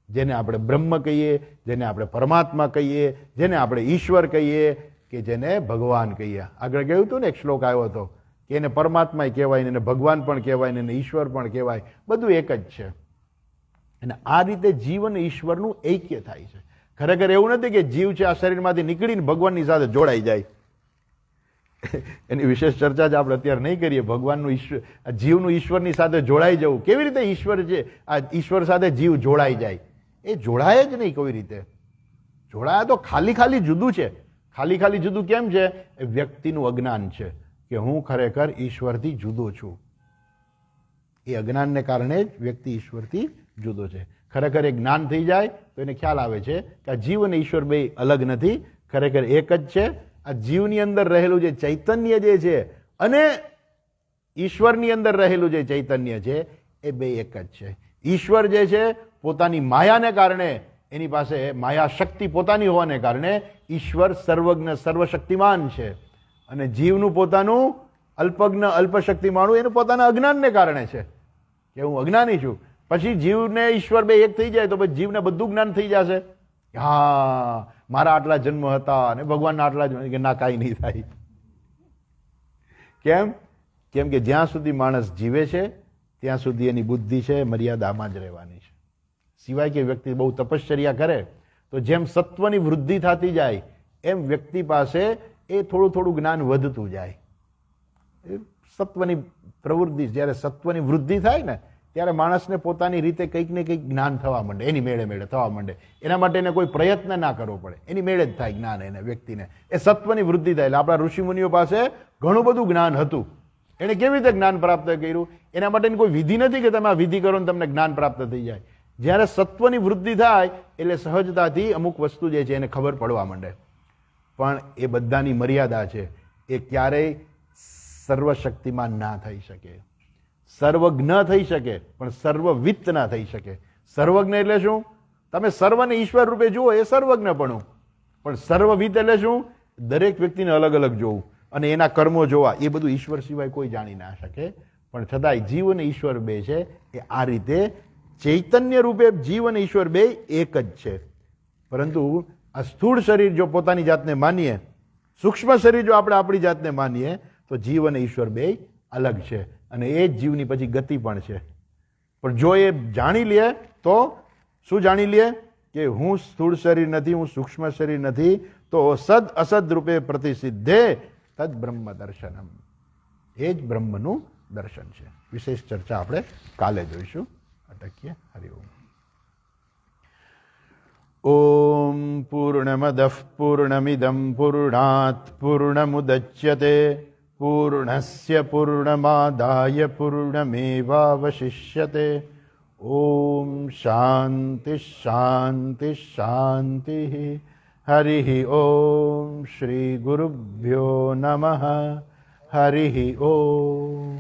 જેને આપણે બ્રહ્મ કહીએ, જેને આપણે પરમાત્મા કહીએ, જેને આપણે ઈશ્વર કહીએ, કે જેને ભગવાન કહીએ. આગળ કહ્યું હતું ને, એક શ્લોક આવ્યો હતો કે એને પરમાત્મા કહેવાય ને, એને ભગવાન પણ કહેવાય ને, એને ઈશ્વર પણ કહેવાય, બધું એક જ છે. અને આ રીતે જીવ અને ઈશ્વરનું ઐક્ય થાય છે. ખરેખર એવું નથી કે જીવ છે આ શરીરમાંથી નીકળીને ભગવાનની સાથે જોડાઈ જાય. એની વિશેષ ચર્ચા જ આપણે અત્યારે નહીં કરીએ. ભગવાનનું ઈશ્વર, જીવનું ઈશ્વરની સાથે જોડાઈ જવું, કેવી રીતે ઈશ્વર છે આ ઈશ્વર સાથે જીવ જોડાઈ જાય? એ જોડાય જ નહીં કોઈ રીતે. જોડાયા તો ખાલી જુદું છે. ખાલી જુદું કેમ છે? એ વ્યક્તિનું અજ્ઞાન છે કે હું ખરેખર ઈશ્વરથી જુદો છું. એ અજ્ઞાનને કારણે જ વ્યક્તિ ઈશ્વરથી જુદો છે. ખરેખર એ જ્ઞાન થઈ જાય તો એને ખ્યાલ આવે છે કે આ જીવ અને ઈશ્વર બે અલગ નથી, ખરેખર એક જ છે. આ જીવની અંદર રહેલું જે ચૈતન્ય જે છે અને ઈશ્વરની અંદર રહેલું જે ચૈતન્ય છે એ બે એક જ છે. ઈશ્વર જે છે પોતાની માયાને કારણે, એની પાસે માયા શક્તિ પોતાની હોવાને કારણે ઈશ્વર સર્વજ્ઞ સર્વશક્તિમાન છે. અને જીવનું પોતાનું અલ્પજ્ઞ અલ્પશક્તિમાનું એનું પોતાના અજ્ઞાનને કારણે છે કે હું અજ્ઞાની છું. પછી જીવને ઈશ્વર બે એક થઈ જાય તો પછી જીવને બધું જ્ઞાન થઈ જશે. હા, મારા આટલા જન્મ હતા અને ભગવાનના આટલા જન્મ, કે ના, કાંઈ નહીં થાય. કેમ કે જ્યાં સુધી માણસ જીવે છે ત્યાં સુધી એની બુદ્ધિ છે મર્યાદામાં જ રહેવાની છે. સિવાય કે વ્યક્તિ બહુ તપશ્ચર્યા કરે તો જેમ સત્વની વૃદ્ધિ થતી જાય એમ વ્યક્તિ પાસે એ થોડું થોડું જ્ઞાન વધતું જાય. સત્વની પ્રવૃત્તિ, જ્યારે સત્વની વૃદ્ધિ થાય ને ત્યારે માણસને પોતાની રીતે કંઈક ને કંઈક જ્ઞાન થવા માંડે, એની મેળે મેળે થવા માંડે. એના માટે એને કોઈ પ્રયત્ન ના કરવો પડે, એની મેળે જ થાય જ્ઞાન એને વ્યક્તિને. એ સત્વની વૃદ્ધિ થાય. એટલે આપણા ઋષિમુનિઓ પાસે ઘણું બધું જ્ઞાન હતું. એને કેવી રીતે જ્ઞાન પ્રાપ્ત કર્યું? એના માટેની કોઈ વિધિ નથી કે તમે આ વિધિ કરો ને તમને જ્ઞાન પ્રાપ્ત થઈ જાય. જ્યારે સત્વની વૃદ્ધિ થાય એટલે સહજતાથી અમુક વસ્તુ જે છે એને ખબર પડવા માંડે. પણ એ બધાની મર્યાદા છે. એ ક્યારેય સર્વશક્તિમાન ના થઈ શકે, સર્વજ્ઞ થઈ શકે પણ સર્વવિત્ત ના થઈ શકે. સર્વજ્ઞ એટલે શું? તમે સર્વને ઈશ્વર રૂપે જુઓ, એ સર્વજ્ઞપણું. પણ સર્વવિત્ત એટલે શું? દરેક વ્યક્તિને અલગ અલગ જોવું અને એના કર્મો જોવા. એ બધું ઈશ્વર સિવાય કોઈ જાણી ના શકે. પણ છતાંય જીવ અને ઈશ્વર બે છે એ આ રીતે ચૈતન્ય રૂપે જીવ અને ઈશ્વર બે એક જ છે. પરંતુ આ સ્થૂળ શરીર જો પોતાની જાતને માનીએ, સૂક્ષ્મ શરીર જો આપણે આપણી જાતને માનીએ તો જીવ અને ઈશ્વર બે અલગ છે. અને એ જ જીવની પછી ગતિ પણ છે. પણ જો એ જાણી લે તો શું જાણી લે? કે હું સ્થૂળ શરીર નથી, હું સૂક્ષ્મ શરીર નથી, તો સદ અસદ રૂપે પ્રતિસિદ્ધે તદ બ્રહ્મ દર્શનમ. એ જ બ્રહ્મનું દર્શન છે. વિશેષ ચર્ચા આપણે કાલે જોઈશું. અટકીએ. હરિઓમ. ઓમ પૂર્ણમદઃ પૂર્ણમિદં પૂર્ણાત પૂર્ણમુદચ્યતે પૂર્ણસ્ય પૂર્ણમાદાય પૂર્ણમેવાવશિષ્યતે. ઓમ શાંતિ શાંતિ શાંતિ. હરિ ઓમ શ્રી ગુરુભ્યો નમઃ. હરિ ઓમ.